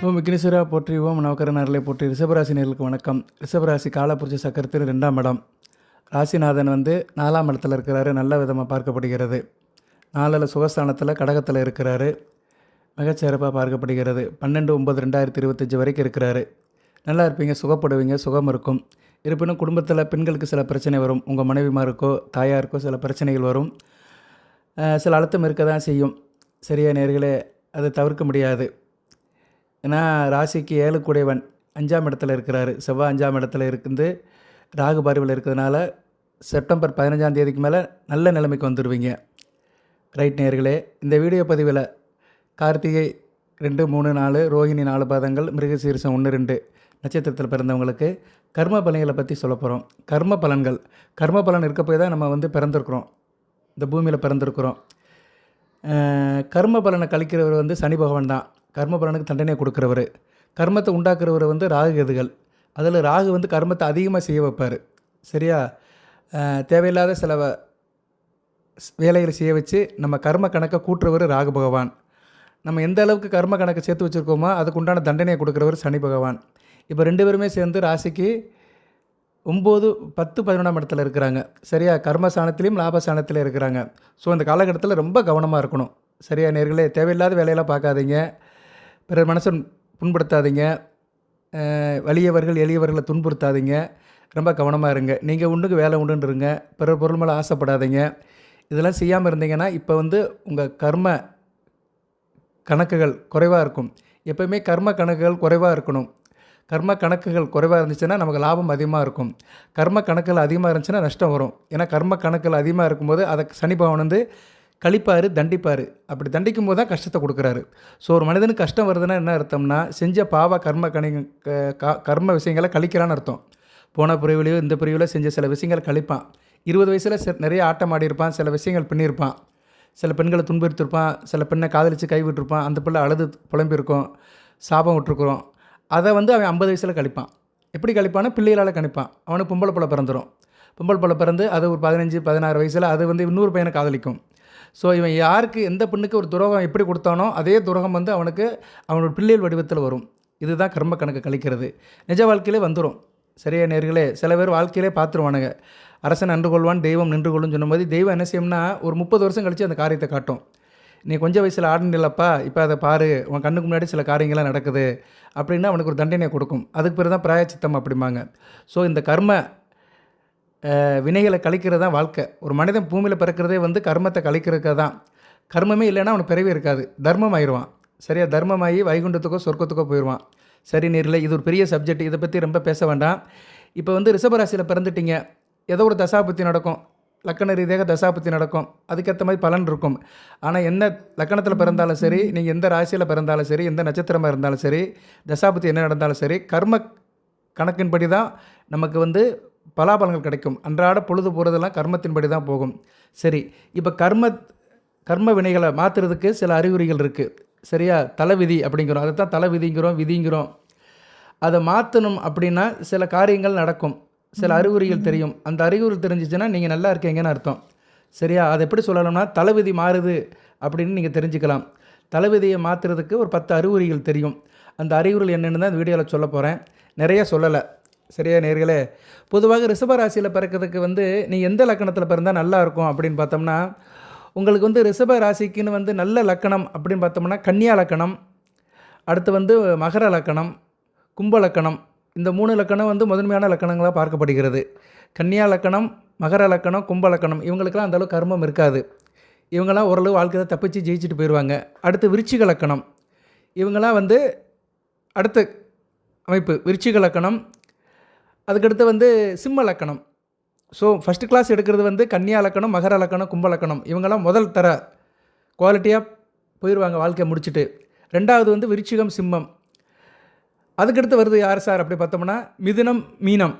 ஓம் விக்னேஸ்வரா போற்றி ஓம் நவக்கரன் அருளை போற்றி. ரிஷபராசினியர்களுக்கு வணக்கம். ரிஷபராசி காலப்புருஷ சக்கரத்தில் 2ஆம் இடம். ராசிநாதன் வந்து 4ஆம் இடத்துல இருக்கிறாரு, நல்ல விதமாக பார்க்கப்படுகிறது. 4ல் சுகஸ்தானத்தில் கடகத்தில் இருக்கிறாரு, மிகச்சிறப்பாக பார்க்கப்படுகிறது. 12/9/2025 வரைக்கும் இருக்கிறாரு. நல்லா இருப்பீங்க, சுகப்படுவீங்க, சுகம் இருக்கும். இருப்பினும் குடும்பத்தில் பெண்களுக்கு சில பிரச்சனை வரும். உங்கள் மனைவிமாருக்கோ தாயாருக்கோ சில பிரச்சனைகள் வரும். சில அழுத்தம் இருக்க தான் செய்யும். சரியா நேர்களே, அதை தவிர்க்க முடியாது. ஏன்னா ராசிக்கு 7 கூடையவன் 5ஆம் இடத்துல இருக்கிறாரு. செவ்வாய் 5ஆம் இடத்துல இருந்து ராகு பார்வையில் இருக்கிறதுனால செப்டம்பர் 15ஆம் தேதிக்கு மேலே நல்ல நிலைமைக்கு வந்துடுவீங்க. ரைட் நேர்களே, இந்த வீடியோ பதிவில் கார்த்திகை 2, 3, 4, ரோஹிணி 4 பாதங்கள், மிருகசீரிசம் 1, 2 நட்சத்திரத்தில் பிறந்தவங்களுக்கு கர்ம பலன்களை பற்றி சொல்ல போகிறோம். கர்ம பலன் இருக்க போய் தான் நம்ம வந்து பிறந்திருக்கிறோம், இந்த பூமியில் பிறந்திருக்கிறோம். கர்ம பலனை கழிக்கிறவர் வந்து சனி பகவான் தான். கர்ம பலனுக்கு தண்டனை கொடுக்குறவர். கர்மத்தை உண்டாக்குறவர் வந்து ராகு கேதுகள். அதில் ராகு வந்து கர்மத்தை அதிகமாக செய்ய வைப்பார். சரியா, தேவையில்லாத சில வேலைகளை செய்ய வச்சு நம்ம கர்ம கணக்கை கூட்டுறவர் ராகு பகவான். நம்ம எந்த அளவுக்கு கர்ம கணக்கை சேர்த்து வச்சுருக்கோமோ அதுக்கு உண்டான தண்டனையை கொடுக்குறவர் சனி பகவான். இப்போ 2 பேருமே சேர்ந்து ராசிக்கு 9, 10, 11ஆம் இடத்துல இருக்கிறாங்க. சரியா, கர்மஸ்தானத்திலையும் லாபஸ்தானத்திலையும் இருக்கிறாங்க. ஸோ இந்த காலகட்டத்தில் ரொம்ப கவனமாக இருக்கணும். சரியா நேர்களே, தேவையில்லாத வேலையெல்லாம் பார்க்காதீங்க, பிறர் மனசை புண்படுத்தாதீங்க, வலியவர்கள் எளியவர்களை துன்புறுத்தாதீங்க. ரொம்ப கவனமாக இருங்க. நீங்கள் உண்டுக்கு வேலை உண்டுன்னு இருங்க. பிறர் பொருள் மேலே ஆசைப்படாதீங்க. இதெல்லாம் செய்யாமல் இருந்தீங்கன்னா இப்போ வந்து உங்கள் கர்ம கணக்குகள் குறைவாக இருக்கும். எப்போயுமே கர்ம கணக்குகள் குறைவாக இருக்கணும். கர்ம கணக்குகள் குறைவாக இருந்துச்சுன்னா நமக்கு லாபம் அதிகமாக இருக்கும். கர்ம கணக்குகள் அதிகமாக இருந்துச்சுன்னா நஷ்டம் வரும். ஏன்னா கர்ம கணக்குகள் அதிகமாக இருக்கும்போது அதை சனி பகவான் வந்து கழிப்பார், தண்டிப்பார். அப்படி தண்டிக்கும் போது தான் கஷ்டத்தை கொடுக்குறாரு. ஸோ ஒரு மனிதனுக்கு கஷ்டம் வருதுன்னா என்ன அர்த்தம்னா, செஞ்ச பாவ கர்ம விஷயங்களை கழிக்கிறான்னு அர்த்தம். போன பிரிவிலையோ இந்த பிரிவில் செஞ்ச சில விஷயங்களை கழிப்பான். 20 வயசில் நிறைய ஆட்டம் ஆடி இருப்பான், சில விஷயங்கள் பண்ணியிருப்பான், சில பெண்களை துன்புறுத்திருப்பான், சில பெண்ணை காதலித்து கைவிட்டிருப்பான், அந்த பிள்ளை அழுது புலம்பியிருக்கும், சாபம் விட்டுருக்குறோம். அதை வந்து அவன் 50 வயசில் கழிப்பான். எப்படி கழிப்பான்னா பிள்ளைகளால் கணிப்பான். அவனுக்கு பொம்பளை பிள்ளை பிறந்துடும். பொம்பளை பிள்ளை பிறந்து அது ஒரு 15, 16 வயசில் அது வந்து இன்னொரு பையனை காதலிக்கும். ஸோ இவன் யாருக்கு எந்த பெண்ணுக்கு ஒரு துரோகம் எப்படி கொடுத்தானோ அதே துரோகம் வந்து அவனுக்கு அவனோட பிள்ளைகள் வடிவத்தில் வரும். இதுதான் கர்ம கணக்கு கழிக்கிறது. நிஜ வாழ்க்கையிலே வந்துடும். சரியா நேர்களே, சில பேர் வாழ்க்கையிலே பார்த்துருவானுங்க. அரசன் அன்று கொள்வான், தெய்வம் நின்று கொள்ளுன்னு சொன்ன மாதிரி தெய்வம் என்ன செய்யும்னா ஒரு 30 வருஷம் கழித்து அந்த காரியத்தை காட்டும். நீ கொஞ்சம் வயசில் ஆடனில்லப்பா, இப்போ அதை பாரு, உன் கண்ணுக்கு முன்னாடி சில காரியங்கள்லாம் நடக்குது அப்படின்னா அவனுக்கு ஒரு தண்டனையை கொடுக்கும். அதுக்கு பிறகு தான் பிராயச்சித்தம் அப்படிம்பாங்க. ஸோ இந்த கர்ம வினைகளை கழிக்கிறது தான் வாழ்க்கை. ஒரு மனிதன் பூமியில் பிறக்கிறதே வந்து கர்மத்தை கழிக்கிறதுக்காக தான். கர்மமே இல்லைன்னா அவனுக்கு பிறவே இருக்காது, தர்மம் ஆயிடுவான். சரியா, தர்மமாகி வைகுண்டத்துக்கோ சொர்க்கத்துக்கோ போயிடுவான். சரி நேரில், இது ஒரு பெரிய சப்ஜெக்ட், இதை பற்றி ரொம்ப பேச வேண்டாம். இப்போ வந்து ரிஷபராசியில் பிறந்துட்டீங்க, ஏதோ ஒரு தசாபுத்தி நடக்கும், லக்கண ரீதியாக தசாபுத்தி நடக்கும், அதுக்கேற்ற மாதிரி பலன் இருக்கும். ஆனால் என்ன லக்கணத்தில் பிறந்தாலும் சரி, நீங்கள் எந்த ராசியில் பிறந்தாலும் சரி, எந்த நட்சத்திரமாக இருந்தாலும் சரி, தசாபுத்தி என்ன நடந்தாலும் சரி, கர்ம கணக்கின்படி தான் நமக்கு வந்து பலாபலங்கள் கிடைக்கும். அன்றாட பொழுது போகிறதெல்லாம் கர்மத்தின்படி தான் போகும். சரி, இப்போ கர்ம வினைகளை மாற்றுறதுக்கு சில அறிகுறிகள் இருக்குது. சரியா, தலைவிதி அப்படிங்கிறோம், அதை தான் விதிங்கிறோம். அதை மாற்றணும் அப்படின்னா சில காரியங்கள் நடக்கும், சில அறிகுறிகள் தெரியும். அந்த அறிகுறி தெரிஞ்சிச்சுன்னா நீங்கள் நல்லா இருக்கீங்கன்னு அர்த்தம். சரியா, அதை எப்படி சொல்லலாம்னா தலைவிதி மாறுது அப்படின்னு நீங்கள் தெரிஞ்சுக்கலாம். தலைவிதியை மாற்றுறதுக்கு ஒரு 10 அறிகுறிகள் தெரியும். அந்த அறிகுறிகள் என்னென்னு தான் இந்த வீடியோவில் சொல்ல போகிறேன், நிறைய சொல்லலை. சரியா நேர்களே, பொதுவாக ரிஷபராசியில் பிறக்கிறதுக்கு வந்து நீங்கள் எந்த லக்கணத்தில் பிறந்தால் நல்லா இருக்கும் அப்படின்னு பார்த்தோம்னா, உங்களுக்கு வந்து ரிஷப ராசிக்குன்னு வந்து நல்ல லக்கணம் அப்படின்னு பார்த்தோம்னா கன்னியா லக்கணம், அடுத்து வந்து மகர லக்கணம், கும்ப லக்கணம். இந்த 3 லக்கணம் வந்து முதன்மையான லக்கணங்களாக பார்க்கப்படுகிறது. கன்னியா லக்கணம், மகர லக்கணம், கும்ப லக்கணம் இவங்களுக்கெல்லாம் அந்தளவு கர்மம் இருக்காது. இவங்களாம் ஓரளவு வாழ்க்கையை தப்பிச்சு ஜெயிச்சுட்டு போயிடுவாங்க. அடுத்து விருச்சிக லக்கணம், இவங்களாம் வந்து அடுத்த அமைப்பு விருச்சிக லக்கணம். அதுக்கடுத்து வந்து சிம்ம லக்கணம். ஸோ ஃபஸ்ட்டு கிளாஸ் எடுக்கிறது வந்து கன்னியா லக்கணம், மகர லக்கணம், கும்ப லக்கணம். இவங்கெல்லாம் முதல் தர குவாலிட்டியாக போயிடுவாங்க வாழ்க்கையை முடிச்சுட்டு. 2வது வந்து விருச்சிகம், சிம்மம். அதுக்கடுத்து வருது யார் சார் அப்படி பார்த்தோம்னா மிதுனம், மீனம்,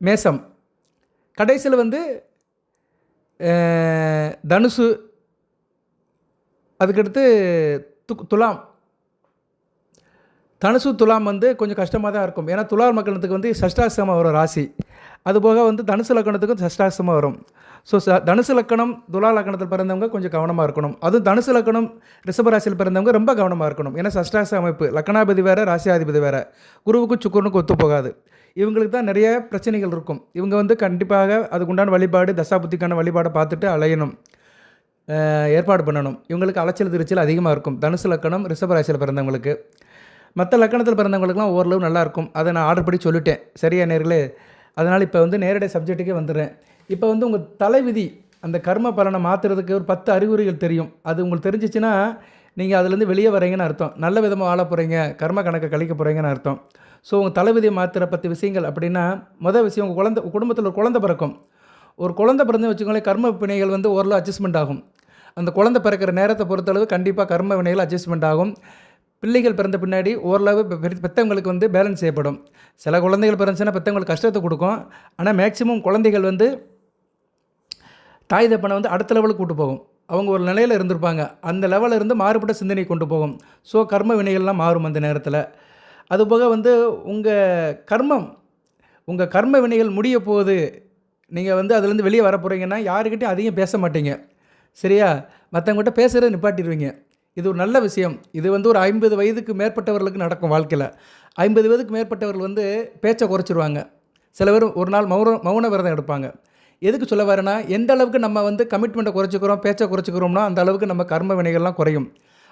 மேசம். கடைசியில் வந்து தனுசு, அதுக்கடுத்து துலாம். தனுசு துலாம் வந்து கொஞ்சம் கஷ்டமாக தான் இருக்கும். ஏன்னா துலாம் மக்களுக்கு வந்து சஷ்டாசிரமம் வர ராசி. அதுபோக வந்து தனுசு லக்கணத்துக்கும் சஷ்டாஷ்டமம் வரும். ஸோ தனுசு லக்கணம், துலா லக்கணத்தில் பிறந்தவங்க கொஞ்சம் கவனமாக இருக்கணும். அதுவும் தனுசு லக்கணம், ரிஷபராசியில் பிறந்தவங்க ரொம்ப கவனமாக இருக்கணும். ஏன்னா சஷ்டாஷ்ட அமைப்பு, லக்கணாதிபதி வேறு, ராசியாதிபதி வேறு, குருவுக்கும் சுக்கிரனுக்கும் ஒத்து போகாது. இவங்களுக்கு தான் நிறைய பிரச்சனைகள் இருக்கும். இவங்க வந்து கண்டிப்பாக அதுக்குண்டான வழிபாடு, தசாபுத்திக்கான வழிபாடை பார்த்துட்டு அலையணும், ஏற்பாடு பண்ணணும். இவங்களுக்கு அலைச்சல் திருச்சல் அதிகமாக இருக்கும் தனுசு லக்கணம், ரிஷபராசியில் பிறந்தவங்களுக்கு. மற்ற லக்கணத்தில் பிறந்தவங்களுக்குலாம் ஓரளவு நல்லாயிருக்கும். அதை நான் ஆர்டர் படி சொல்லிட்டேன். சரியா நேர்களே? அதனால் இப்போ வந்து நேரடி சப்ஜெக்ட்டுக்கே வந்துடுறேன். இப்போ வந்து உங்கள் தலைவிதி, அந்த கர்ம பலனை மாற்றுறதுக்கு ஒரு 10 அறிகுறிகள் தெரியும். அது உங்களுக்கு தெரிஞ்சிச்சுன்னா நீங்கள் அதுலேருந்து வெளியே வரீங்கன்னு அர்த்தம். நல்ல விதமாக வாழ போகிறீங்க, கர்ம கணக்கை கழிக்க போகிறீங்கன்னு அர்த்தம். ஸோ உங்கள் தலைவிதியை மாற்றுற 10 விஷயங்கள் அப்படின்னா, மொதல் விஷயம், உங்கள் குடும்பத்தில் ஒரு குழந்தை பிறக்கும். ஒரு குழந்தை பிறந்து வச்சுக்கோங்களேன், கர்ம வினைகள் வந்து ஓரளவு அட்ஜஸ்ட்மெண்ட் ஆகும். அந்த குழந்தை பிறக்கிற நேரத்தை பொறுத்தளவு கண்டிப்பாக கர்ம வினைகள் அட்ஜஸ்ட்மெண்ட் ஆகும். பிள்ளைகள் பிறந்த பின்னாடி ஓரளவு பெற்றவங்களுக்கு வந்து பேலன்ஸ் செய்யப்படும். சில குழந்தைகள் பிறந்துச்சுன்னா பெற்றவங்களுக்கு கஷ்டத்தை கொடுக்கும். ஆனால் மேக்சிமம் குழந்தைகள் வந்து தாய் தப்பனை வந்து அடுத்த லெவலுக்கு கூட்டு போகும். அவங்க ஒரு நிலையில் இருந்திருப்பாங்க, அந்த லெவலில் இருந்து மாறுபட்ட சிந்தனை கொண்டு போகும். ஸோ கர்ம வினைகள்லாம் மாறும் அந்த நேரத்தில். அதுபோக வந்து உங்கள் கர்ம வினைகள் முடிய போகுது, நீங்கள் வந்து அதுலேருந்து வெளியே வர போகிறீங்கன்னா யாருக்கிட்டையும் அதிகம் பேச மாட்டீங்க. சரியா? மற்றவங்ககிட்ட பேசுகிறத நிப்பாட்டிடுவீங்க. இது ஒரு நல்ல விஷயம். இது வந்து ஒரு 50 வயதுக்கு மேற்பட்டவர்களுக்கு நடக்கும் வாழ்க்கையில். 50 வயதுக்கு மேற்பட்டவர்கள் வந்து பேச்சை குறைச்சிருவாங்க. சில பேர் ஒரு நாள் மௌன விரதம் எடுப்பாங்க. எதுக்கு சொல்ல வரேன்னா, எந்த அளவுக்கு நம்ம வந்து கமிட்மெண்ட்டை குறைச்சிக்கிறோம், பேச்சை குறைச்சிக்கிறோம்னா அந்த அளவுக்கு நம்ம கர்ம வினைகள்லாம் குறையும்.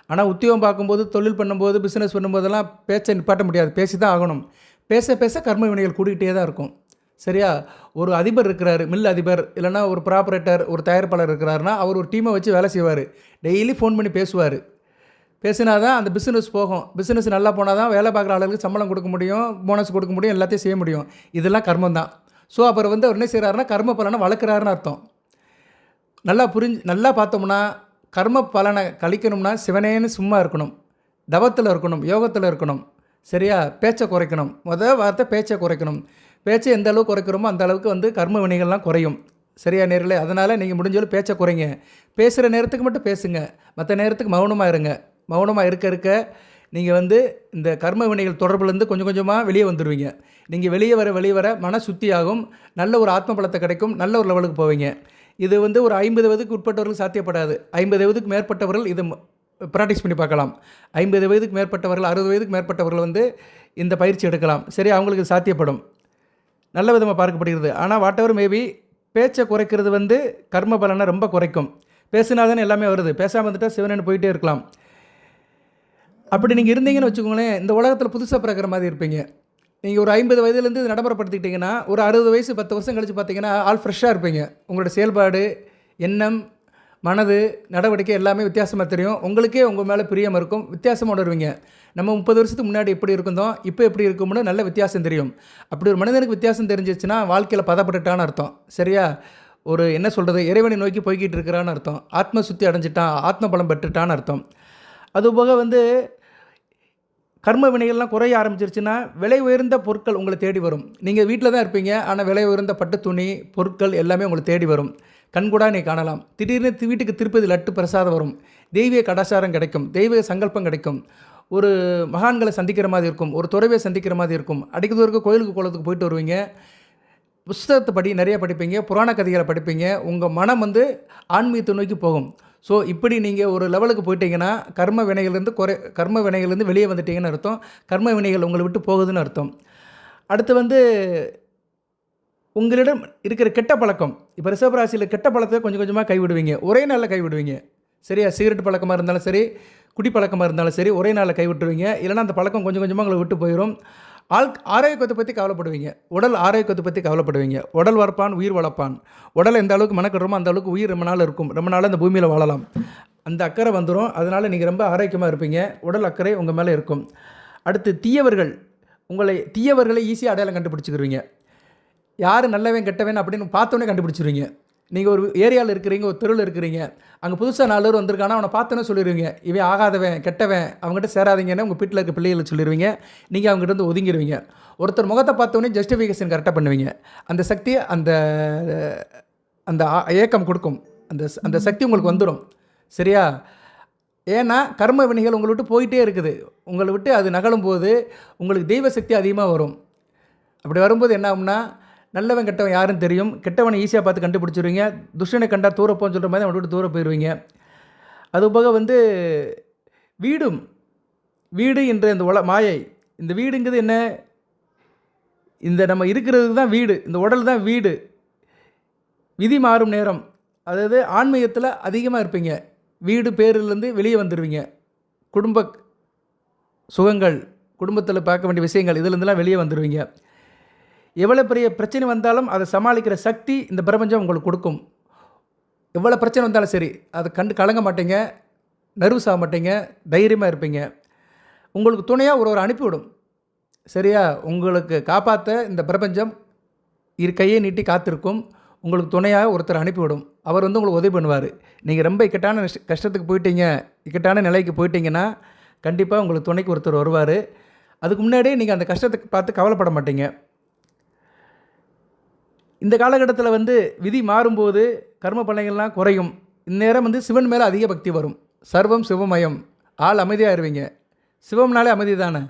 ஆனால் உத்தியோகம் பார்க்கும்போது, தொழில் பண்ணும்போது, பிஸ்னஸ் பண்ணும்போதெல்லாம் பேச்சை நிப்பாட்ட முடியாது, பேசி தான் ஆகணும். பேச பேச கர்ம வினைகள் கூடிக்கிட்டே தான் இருக்கும். சரியா? ஒரு அதிபர் இருக்கிறாரு, மில் அதிபர், இல்லைனா ஒரு ப்ராப்பரேட்டர், ஒரு தயாரிப்பாளர் இருக்கிறாருன்னா அவர் ஒரு டீமை வச்சு வேலை செய்வார். டெய்லி ஃபோன் பண்ணி பேசுவார். பேசினா தான் அந்த பிஸ்னஸ் போகும். பிஸ்னஸ் நல்லா போனால் தான் வேலை பார்க்குற ஆளுகளுக்கு சம்பளம் கொடுக்க முடியும், போனஸ் கொடுக்க முடியும், எல்லாத்தையும் செய்ய முடியும். இதெல்லாம் கர்மம் தான். ஸோ அப்புறம் வந்து அவர் என்ன செய்கிறாருன்னா, கர்ம பலனை வளர்க்குறாருன்னு அர்த்தம். நல்லா பார்த்தோம்னா, கர்ம பலனை கழிக்கணும்னா சிவனேன்னு சும்மா இருக்கணும், தவத்தில் இருக்கணும், யோகத்தில் இருக்கணும். சரியா? பேச்சை குறைக்கணும். முதல் வார்த்தை பேச்சை குறைக்கணும். பேச்சை எந்த அளவுக்கு குறைக்கிறோமோ அந்த அளவுக்கு வந்து கர்ம வினைகள்லாம் குறையும். சரியா நேர்களே? அதனால் நீங்கள் முடிஞ்சாலும் பேச்சை குறைங்க. பேசுகிற நேரத்துக்கு மட்டும் பேசுங்க, மற்ற நேரத்துக்கு மௌனமாக இருங்க. மௌனமாக இருக்க நீங்கள் வந்து இந்த கர்ம வினைகள் தொடர்புலேருந்து கொஞ்சம் கொஞ்சமாக வெளியே வந்துடுவீங்க. நீங்கள் வெளியே வர மன சுத்தியாகும், நல்ல ஒரு ஆத்ம பலத்தை கிடைக்கும், நல்ல ஒரு லெவலுக்கு போவீங்க. இது வந்து ஒரு 50 வயதுக்கு உட்பட்டவர்கள் சாத்தியப்படாது. 50 வயதுக்கு மேற்பட்டவர்கள் இது ப்ராக்டிஸ் பண்ணி பார்க்கலாம். 50 வயதுக்கு மேற்பட்டவர்கள், 60 வயதுக்கு மேற்பட்டவர்கள் வந்து இந்த பயிற்சி எடுக்கலாம். சரி, அவங்களுக்கு சாத்தியப்படும், நல்ல விதமாக பார்க்கப்படுகிறது. ஆனால் வாட்டெவர் மேபி பேச்சை குறைக்கிறது வந்து கர்ம பலனை ரொம்ப குறைக்கும். பேசினா தானே எல்லாமே வருது. பேசாமல் வந்துட்டால் சிவனேன்னு போயிட்டே இருக்கலாம். அப்படி நீங்கள் இருந்தீங்கன்னு வச்சுக்கோங்களேன், இந்த உலகத்தில் புதுசாக பிறக்கிற மாதிரி இருப்பீங்க. நீங்கள் ஒரு 50 வயதுலேருந்து நடைமுறைப்படுத்திக்கிட்டிங்கன்னா ஒரு 60 வயசு 10 வருஷம் கழித்து பார்த்தீங்கன்னா ஆள் ஃப்ரெஷ்ஷாக இருப்பீங்க. உங்களோட செயல்பாடு, எண்ணம், மனது, நடவடிக்கை எல்லாமே வித்தியாசமாக தெரியும். உங்களுக்கே உங்கள் மேலே பிரியம் இருக்கும், வித்தியாசமாக உணர்வீங்க. நம்ம 30 வருஷத்துக்கு முன்னாடி எப்படி இருந்தோம், இப்போ எப்படி இருக்கும்னு நல்ல வித்தியாசம் தெரியும். அப்படி ஒரு மனிதனுக்கு வித்தியாசம் தெரிஞ்சிச்சுன்னா வாழ்க்கையில் பதப்பட்டுட்டான்னு அர்த்தம். சரியா? ஒரு என்ன சொல்கிறது, இறைவனை நோக்கி போய்கிட்டு இருக்கிறான்னு அர்த்தம். ஆத்ம சுத்தி அடைஞ்சிட்டான், ஆத்ம பலம் பெற்றுட்டான்னு அர்த்தம். அதுபோக வந்து கர்ம வினைகள்லாம் குறைய ஆரம்பிச்சிருச்சுன்னா விலை உயர்ந்த பொருட்கள் உங்களை தேடி வரும். நீங்கள் வீட்டில் தான் இருப்பீங்க, ஆனால் விலை உயர்ந்த பட்டு துணி, பொருட்கள் எல்லாமே உங்களை தேடி வரும். கண்கூடா நீ காணலாம். திடீர்னு வீட்டுக்கு திருப்பதி லட்டு பிரசாதம் வரும். தெய்வீக கடாச்சாரம் கிடைக்கும், தெய்வீக சங்கல்பம் கிடைக்கும். ஒரு மகான்களை சந்திக்கிற மாதிரி இருக்கும், ஒரு துறவியை சந்திக்கிற மாதிரி இருக்கும். அடிக்கதூருக்கு கோயிலுக்கு குளத்துக்கு போயிட்டு வருவீங்க. புஸ்தகத்தை நிறைய படிப்பீங்க, புராண கதைகளை படிப்பீங்க. உங்கள் மனம் வந்து ஆன்மீகத்தை நோக்கி போகும். ஸோ இப்படி நீங்கள் ஒரு லெவலுக்கு போயிட்டீங்கன்னா கர்ம வினைகள்லேருந்து வெளியே வந்துட்டீங்கன்னு அர்த்தம். கர்ம வினைகள் உங்களை விட்டு போகுதுன்னு அர்த்தம். அடுத்து வந்து உங்களிடம் இருக்கிற கெட்ட பழக்கம். இப்போ ரிஷபராசியில் கெட்ட பழக்கத்தை கொஞ்சம் கொஞ்சமாக கைவிடுவீங்க, ஒரே நாளில் கைவிடுவீங்க. சரியா? சிகரெட் பழக்கமாக இருந்தாலும் சரி, குடி பழக்கமாக இருந்தாலும் சரி, ஒரே நாளில் கைவிட்டுருவீங்க. இல்லைனா அந்த பழக்கம் கொஞ்சம் கொஞ்சமாக உங்களை விட்டு போயிடும். ஆரோக்கியத்தை பற்றி கவலைப்படுவீங்க, உடல் ஆரோக்கியத்தை பற்றி கவலைப்படுவீங்க. உடல் வளர்ப்பான், உயிர் வளர்ப்பான். உடல் எந்த அளவுக்கு மெனக்கிடுறோமோ அந்த அளவுக்கு உயிர் ரொம்ப நாள் இருக்கும், ரொம்ப நாள் அந்த பூமியில் வாழலாம். அந்த அக்கறை வந்துடும். அதனால் நீங்கள் ரொம்ப ஆரோக்கியமாக இருப்பீங்க, உடல் அக்கறை உங்கள் மேலே இருக்கும். அடுத்து தீயவர்களை ஈஸியாக அடையாளம் கண்டுபிடிச்சிக்கிருவீங்க. யார் நல்லவன் கெட்டவன் அப்படின்னு பார்த்தோன்னே கண்டுபிடிச்சிருவீங்க. நீங்கள் ஒரு ஏரியாவில் இருக்கிறீங்க, ஒரு தெருவில் இருக்கிறீங்க, அங்கே புதுசாக 4 பேர் வந்திருக்கானா அவனை பார்த்தோன்னே சொல்லிடுவீங்க, இவன் ஆகாதவன், கெட்டவன், அவங்ககிட்ட சேராதீங்கன்னு உங்கள் வீட்டில் இருக்க பிள்ளைகளை சொல்லிடுவீங்க. நீங்கள் அவங்ககிட்ட வந்து ஒதுங்கிடுவீங்க. ஒருத்தர் முகத்தை பார்த்தோன்னே ஜஸ்டிஃபிகேஷன் கரெக்டாக பண்ணுவீங்க. அந்த சக்தி, அந்த ஏக்கம் கொடுக்கும். அந்த சக்தி உங்களுக்கு வந்துடும். சரியா? ஏன்னா கர்ம வினைகள் உங்களை விட்டு போயிட்டே இருக்குது. உங்களை விட்டு அது நகலும் போது உங்களுக்கு தெய்வ சக்தி அதிகமாக வரும். அப்படி வரும்போது என்ன ஆகும்னா, நல்லவன் கெட்டவன் யாருன்னு தெரியும். கெட்டவனை ஈஸியாக பார்த்து கண்டுபிடிச்சிருவீங்க. துஷ்டனை கண்டா தூர போன்னு சொல்கிற மாதிரி அவனை விட்டு தூர போயிடுவீங்க. அதுபோக வந்து வீடும் வீடு என்ற இந்த மாயை. இந்த வீடுங்கிறது என்ன? இந்த நம்ம இருக்கிறதுக்கு தான் வீடு. இந்த உடல் தான் வீடு. விதி மாறும் நேரம், அதாவது ஆன்மீகத்தில் அதிகமாக இருப்பீங்க. வீடு பேரிலேருந்து வெளியே வந்துடுவீங்க. குடும்ப சுகங்கள், குடும்பத்தில் பார்க்க வேண்டிய விஷயங்கள், இதிலேருந்துலாம் வெளியே வந்துடுவீங்க. எவ்வளோ பெரிய பிரச்சனை வந்தாலும் அதை சமாளிக்கிற சக்தி இந்த பிரபஞ்சம் உங்களுக்கு கொடுக்கும். எவ்வளோ பிரச்சனை வந்தாலும் சரி, அதை கண்டு கலங்க மாட்டீங்க, நர்வஸ் ஆக மாட்டீங்க, தைரியமாக இருப்பீங்க. உங்களுக்கு துணையாக ஒரு அனுப்பிவிடும். சரியா? உங்களுக்கு காப்பாற்ற இந்த பிரபஞ்சம் கையை நீட்டி காத்திருக்கும். உங்களுக்கு துணையாக ஒருத்தர் அனுப்பிவிடும். அவர் வந்து உங்களுக்கு உதவி பண்ணுவார். நீங்கள் ரொம்ப இக்கட்டான கஷ்டத்துக்கு போயிட்டீங்க, இக்கட்டான நிலைக்கு போயிட்டீங்கன்னா கண்டிப்பாக உங்களுக்கு துணைக்கு ஒருத்தர் வருவார். அதுக்கு முன்னாடியே நீங்கள் அந்த கஷ்டத்துக்கு பார்த்து கவலைப்பட மாட்டீங்க. இந்த காலகட்டத்தில் வந்து விதி மாறும்போது கர்ம பலன்கள்லாம் குறையும். இந்நேரம் வந்து சிவன் மேலே அதிக பக்தி வரும். சர்வம் சிவமயம். ஆள் அமைதியாக இருவீங்க. சிவம்னாலே அமைதி தானே.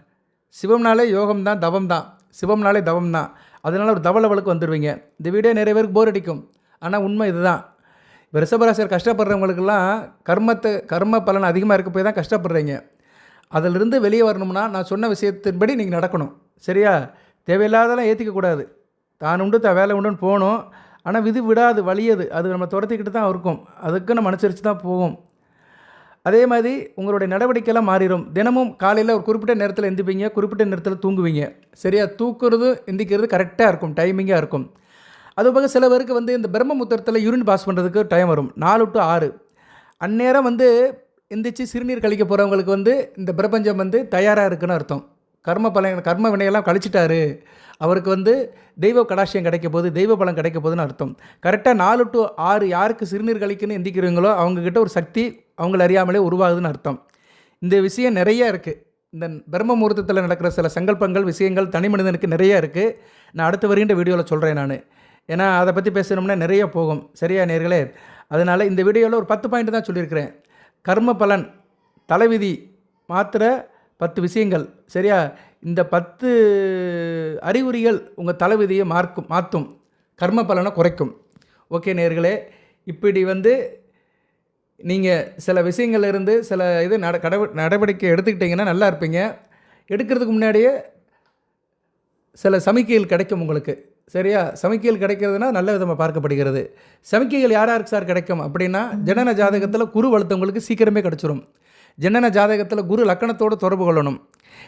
சிவம்னாலே யோகம் தான், தவம் தான். சிவம்னாலே தவம் தான். அதனால் ஒரு தவ லெவலுக்கு வந்துடுவீங்க. இந்த வீடியோ நிறைய பேருக்கு போர் அடிக்கும். ஆனால் உண்மை இதுதான். இப்போ ரிஷபராசியர் கஷ்டப்படுறவங்களுக்கெல்லாம் கர்ம பலன் அதிகமாக இருக்க போய் தான் கஷ்டப்படுறீங்க. அதிலிருந்து வெளியே வரணும்னா நான் சொன்ன விஷயத்தின்படி நீங்கள் நடக்கணும். சரியா? தேவையில்லாதெல்லாம் ஏற்றிக்கக்கூடாது. தான் உண்டு வேலை உண்டுன்னு போகணும். ஆனால் விதி விடாது, வலியது. அது நம்ம துரத்திக்கிட்டு தான் இருக்கும். அதுக்கு நம்ம அனுசரித்து தான் போகும். அதே மாதிரி உங்களுடைய நடவடிக்கையெல்லாம் மாறிடும். தினமும் காலையில் ஒரு குறிப்பிட்ட நேரத்தில் எந்திப்பீங்க, குறிப்பிட்ட நேரத்தில் தூங்குவீங்க. சரியா? தூக்குறது எந்திக்கிறது கரெக்டாக இருக்கும், டைமிங்காக இருக்கும். அதுபோக சில பேருக்கு வந்து இந்த பிரம்ம முத்திரத்தில் யூரின் பாஸ் பண்ணுறதுக்கு டைம் வரும், 4 to 6. அந்நேரம் வந்து எந்திரிச்சு சிறுநீர் கழிக்க போகிறவங்களுக்கு வந்து இந்த பிரபஞ்சம் வந்து தயாராக இருக்குன்னு அர்த்தம். கர்ம வினையெல்லாம் கழிச்சிட்டாரு, அவருக்கு வந்து தெய்வ கடாட்சியம் கிடைக்க போகுது, தெய்வ பலம் கிடைக்க போகுதுன்னு அர்த்தம். கரெக்டாக 4 to 6 யாருக்கு சிறுநீர் கழிக்கணும்னு எந்திக்கிறீங்களோ அவங்கக்கிட்ட ஒரு சக்தி அவங்கள அறியாமலே உருவாகுதுன்னு அர்த்தம். இந்த விஷயம் நிறைய இருக்குது. இந்த பிரம்ம முகூர்த்தத்தில் நடக்கிற சில சங்கல்பங்கள், விஷயங்கள் தனி மனிதனுக்கு நிறைய இருக்குது. நான் அடுத்து வருகின்ற வீடியோவில் சொல்கிறேன் நான். ஏன்னா அதை பற்றி பேசணும்னா நிறைய போகும். சரியா நேர்களே? அதனால் இந்த வீடியோவில் ஒரு 10 பாயிண்ட் தான் சொல்லியிருக்கிறேன். கர்ம பலன், தலைவிதி மாத்திர 10 விஷயங்கள். சரியா? இந்த 10 அறிகுறிகள் உங்கள் தலைவிதியை மாற்றும், கர்ம பலனை குறைக்கும். ஓகே நேர்களே, இப்படி வந்து நீங்கள் சில விஷயங்கள்லேருந்து சில இது நடவடிக்கை எடுத்துக்கிட்டிங்கன்னா நல்லா இருப்பீங்க. எடுக்கிறதுக்கு முன்னாடியே சில சமிக்கைகள் கிடைக்கும் உங்களுக்கு. சரியா? சமிக்கைகள் கிடைக்கிறதுனா நல்ல விதமாக பார்க்கப்படுகிறது. சமிக்கைகள் யாருக்கு சார் கிடைக்கும் அப்படின்னா, ஜனன ஜாதகத்தில் குரு வளர்த்தவங்களுக்கு சீக்கிரமே கிடச்சிரும். ஜனன ஜாதகத்தில் குரு லக்கணத்தோடு தொடர்பு கொள்ளணும்.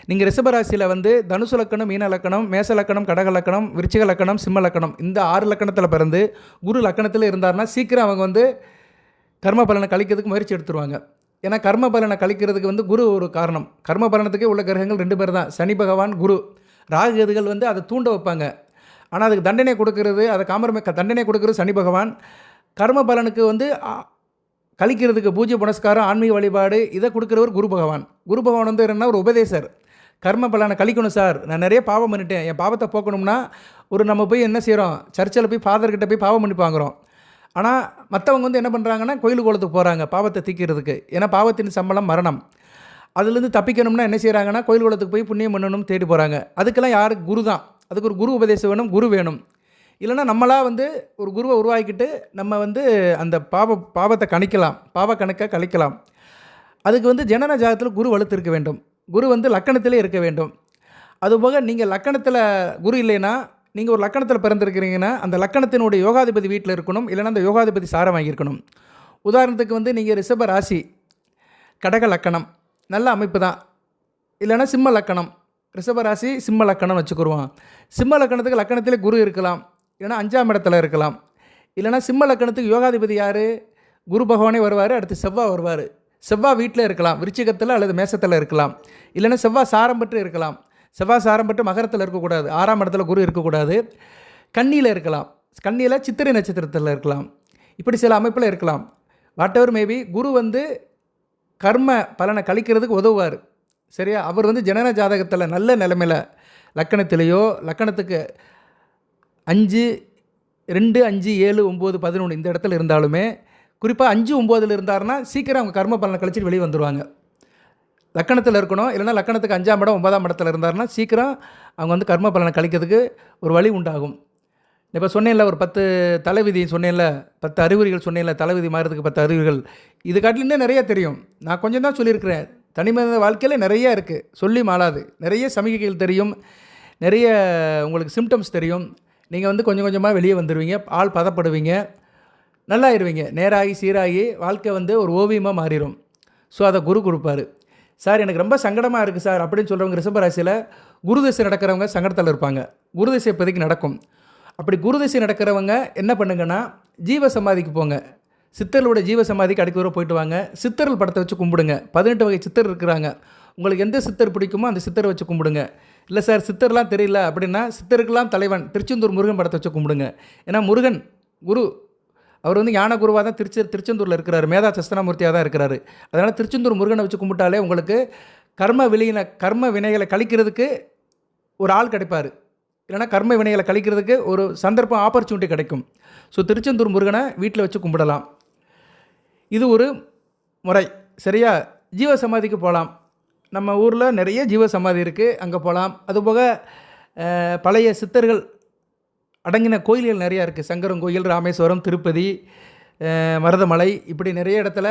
நீங்கள் ரிஷபராசியில் வந்து தனுசு லக்கணம், மீன லக்கணம், மேச லக்கணம், கடக லக்கணம், விருச்சிக லக்கணம், சிம்ம லக்கணம், இந்த 6 லக்கணத்தில் பிறந்து குரு லக்கணத்தில் இருந்தார்னா சீக்கிரம் அவங்க வந்து கர்ம பலனை கழிக்கிறதுக்கு முயற்சி எடுத்துருவாங்க. ஏன்னா கர்ம பலனை கழிக்கிறதுக்கு வந்து குரு ஒரு காரணம். கர்ம பலனத்துக்கே உள்ள கிரகங்கள் 2 பேர் தான், சனி பகவான், குரு. ராகு கேதுகள் வந்து அதை தூண்ட வைப்பாங்க. ஆனால் அதுக்கு தண்டனை கொடுக்கறது, அதை தண்டனை கொடுக்கறது சனி பகவான். கர்ம பலனுக்கு வந்து கழிக்கிறதுக்கு பூஜை புனஸ்காரம், ஆன்மீக வழிபாடு இதை கொடுக்குறவர் குரு பகவான். குரு பகவான் வந்து என்னன்னா ஒரு உபதேசர். கர்ம பலனை கழிக்கணும் சார், நான் நிறைய பாவம் பண்ணிட்டேன், என் பாவத்தை போக்கணும்னா நம்ம போய் என்ன செய்கிறோம், சர்ச்சில் போய் ஃபாதர்கிட்ட போய் பாவம் பண்ணி வாங்குகிறோம். ஆனால் மற்றவங்க வந்து என்ன பண்ணுறாங்கன்னா கோயிலுக்கு குளத்துக்கு போகிறாங்க பாவத்தை தீக்கிறதுக்கு. ஏன்னா பாவத்தின் சம்பளம் மரணம். அதுலேருந்து தப்பிக்கணும்னா என்ன செய்கிறாங்கன்னா கோயில் குளத்துக்கு போய் புண்ணியம் பண்ணணும்னு தேடி போகிறாங்க. அதுக்கெல்லாம் யாருக்கு? குரு தான். அதுக்கு ஒரு குரு உபதேசம் வேணும், குரு வேணும். இல்லைனா நம்மளாக வந்து ஒரு குருவை உருவாக்கிட்டு நம்ம வந்து அந்த பாவத்தை கணிக்கலாம், கணக்கை கழிக்கலாம். அதுக்கு வந்து ஜனன ஜாதகத்தில் குரு வலுத்து இருக்க வேண்டும். குரு வந்து லக்கணத்திலே இருக்க வேண்டும். அதுபோக நீங்கள் லக்கணத்தில் குரு இல்லைன்னா, நீங்கள் ஒரு லக்கணத்தில் பிறந்திருக்கிறீங்கன்னா அந்த லக்கணத்தினுடைய யோகாதிபதி வீட்டில் இருக்கணும், இல்லைனா அந்த யோகாதிபதி சாரம் வாங்கியிருக்கணும். உதாரணத்துக்கு வந்து நீங்கள் ரிஷப ராசி, கடக லக்கணம் நல்ல அமைப்பு தான். இல்லைனா சிம்ம லக்கணம், ரிஷப ராசி சிம்ம லக்கணம் வச்சுக்கிடுவோம். சிம்ம லக்கணத்துக்கு லக்கணத்திலே குரு இருக்கலாம், இல்லைனா 5ஆம் இடத்துல இருக்கலாம். இல்லைனா சிம்ம லக்கணத்துக்கு யோகாதிபதி யார்? குரு பகவானே வருவார். அடுத்து செவ்வாய் வருவார். செவ்வாய் வீட்டில் இருக்கலாம், விருச்சிகத்தில் அல்லது மேசத்தில் இருக்கலாம். இல்லைனா செவ்வாய் சாரம் பெற்று இருக்கலாம். செவ்வாய் சாரம் பெற்று மகரத்தில் இருக்கக்கூடாது, 6ஆம் இடத்துல குரு இருக்கக்கூடாது. கன்னியில் இருக்கலாம், கன்னியில் சித்திரை நட்சத்திரத்தில் இருக்கலாம். இப்படி சில அமைப்பில் இருக்கலாம். வாட் எவர் மேபி, குரு வந்து கர்ம பலனை கழிக்கிறதுக்கு உதவுவார். சரியா? அவர் வந்து ஜனன ஜாதகத்தில் நல்ல நிலைமையில் லக்கணத்திலேயோ, லக்கணத்துக்கு 5, 2, 5, 7, 9, 11 இந்த இடத்துல இருந்தாலுமே, குறிப்பாக 5, 9 இருந்தாருன்னா சீக்கிரம் அவங்க கர்ம பலனை கழிச்சிட்டு வெளியே வந்துடுவாங்க. லக்கணத்தில் இருக்கணும், இல்லைனா லக்கணத்துக்கு 5ஆம் இடம் 9ஆம் இடத்துல இருந்தாருன்னா சீக்கிரம் அவங்க வந்து கர்ம பலனை கழிக்கிறதுக்கு ஒரு வழி உண்டாகும். இப்போ சொன்னேன்ல ஒரு 10 தலைவிதி சொன்னேன்ல, 10 அறிகுறிகள் சொன்னேன்ல, தலைவிதி மாறுறதுக்கு 10 அறிகுறிகள். இது காட்டிலும் இன்னும் நிறைய தெரியும். நான் கொஞ்சம் தான் சொல்லியிருக்கிறேன். தனிமனித வாழ்க்கையில நிறைய இருக்குது. சொல்லி மாளாது. நிறைய சமிகைகள் தெரியும். நிறைய உங்களுக்கு சிம்டம்ஸ் தெரியும். நீங்கள் வந்து கொஞ்சம் கொஞ்சமாக வெளியே வந்துடுவீங்க. ஆள் பதப்படுவீங்க. நல்லாயிருவீங்க. நேராகி சீராகி வாழ்க்கை வந்து ஒரு ஓவியமாக மாறிடும். ஸோ அதை குரு கொடுப்பாரு. சார் எனக்கு ரொம்ப சங்கடமாக இருக்குது சார் அப்படின்னு சொல்கிறவங்க ரிஷபராசியில் குருதிசை நடக்கிறவங்க சங்கடத்தில் இருப்பாங்க. குருதிசை இப்போதைக்கு நடக்கும். அப்படி குருதிசை நடக்கிறவங்க என்ன பண்ணுங்கன்னா ஜீவ சமாதிக்கு போங்க. சித்தர்களோட ஜீவ சமாதிக்கு அடிக்க தூரம் போயிட்டு வாங்க. சித்தர்கள் படத்தை வச்சு கும்பிடுங்க. 18 வகை சித்தர் இருக்கிறாங்க. உங்களுக்கு எந்த சித்தர் பிடிக்குமோ அந்த சித்தரை வச்சு கும்பிடுங்க. இல்லை சார் சித்தர்லாம் தெரியல அப்படின்னா சித்தருக்கெல்லாம் தலைவன் திருச்செந்தூர் முருகன் படத்தை வச்சு கும்பிடுங்க. ஏன்னா முருகன் குரு அவர் வந்து ஞான குருவாக தான் திருச்செந்தூரில் இருக்கிறாரு. மேதா சஸ்தனாமூர்த்தியாக தான் இருக்கிறாரு. அதனால் திருச்செந்தூர் முருகனை வச்சு கும்பிட்டாலே உங்களுக்கு கர்ம வினைகளை கழிக்கிறதுக்கு ஒரு ஆள் கிடைப்பார். இல்லைனா கர்ம வினைகளை கழிக்கிறதுக்கு ஒரு சந்தர்ப்பம் ஆப்பர்ச்சுனிட்டி கிடைக்கும். ஸோ திருச்செந்தூர் முருகனை வீட்டில் வச்சு கும்பிடலாம். இது ஒரு முறை. சரியா? ஜீவ சமாதிக்கு போகலாம். நம்ம ஊரில் நிறைய ஜீவ சமாதி இருக்குது, அங்கே போகலாம். அதுபோக பழைய சித்தர்கள் அடங்கின கோயில்கள் நிறையா இருக்குது. சங்கரன் கோயில், ராமேஸ்வரம், திருப்பதி, மருதமலை, இப்படி நிறைய இடத்துல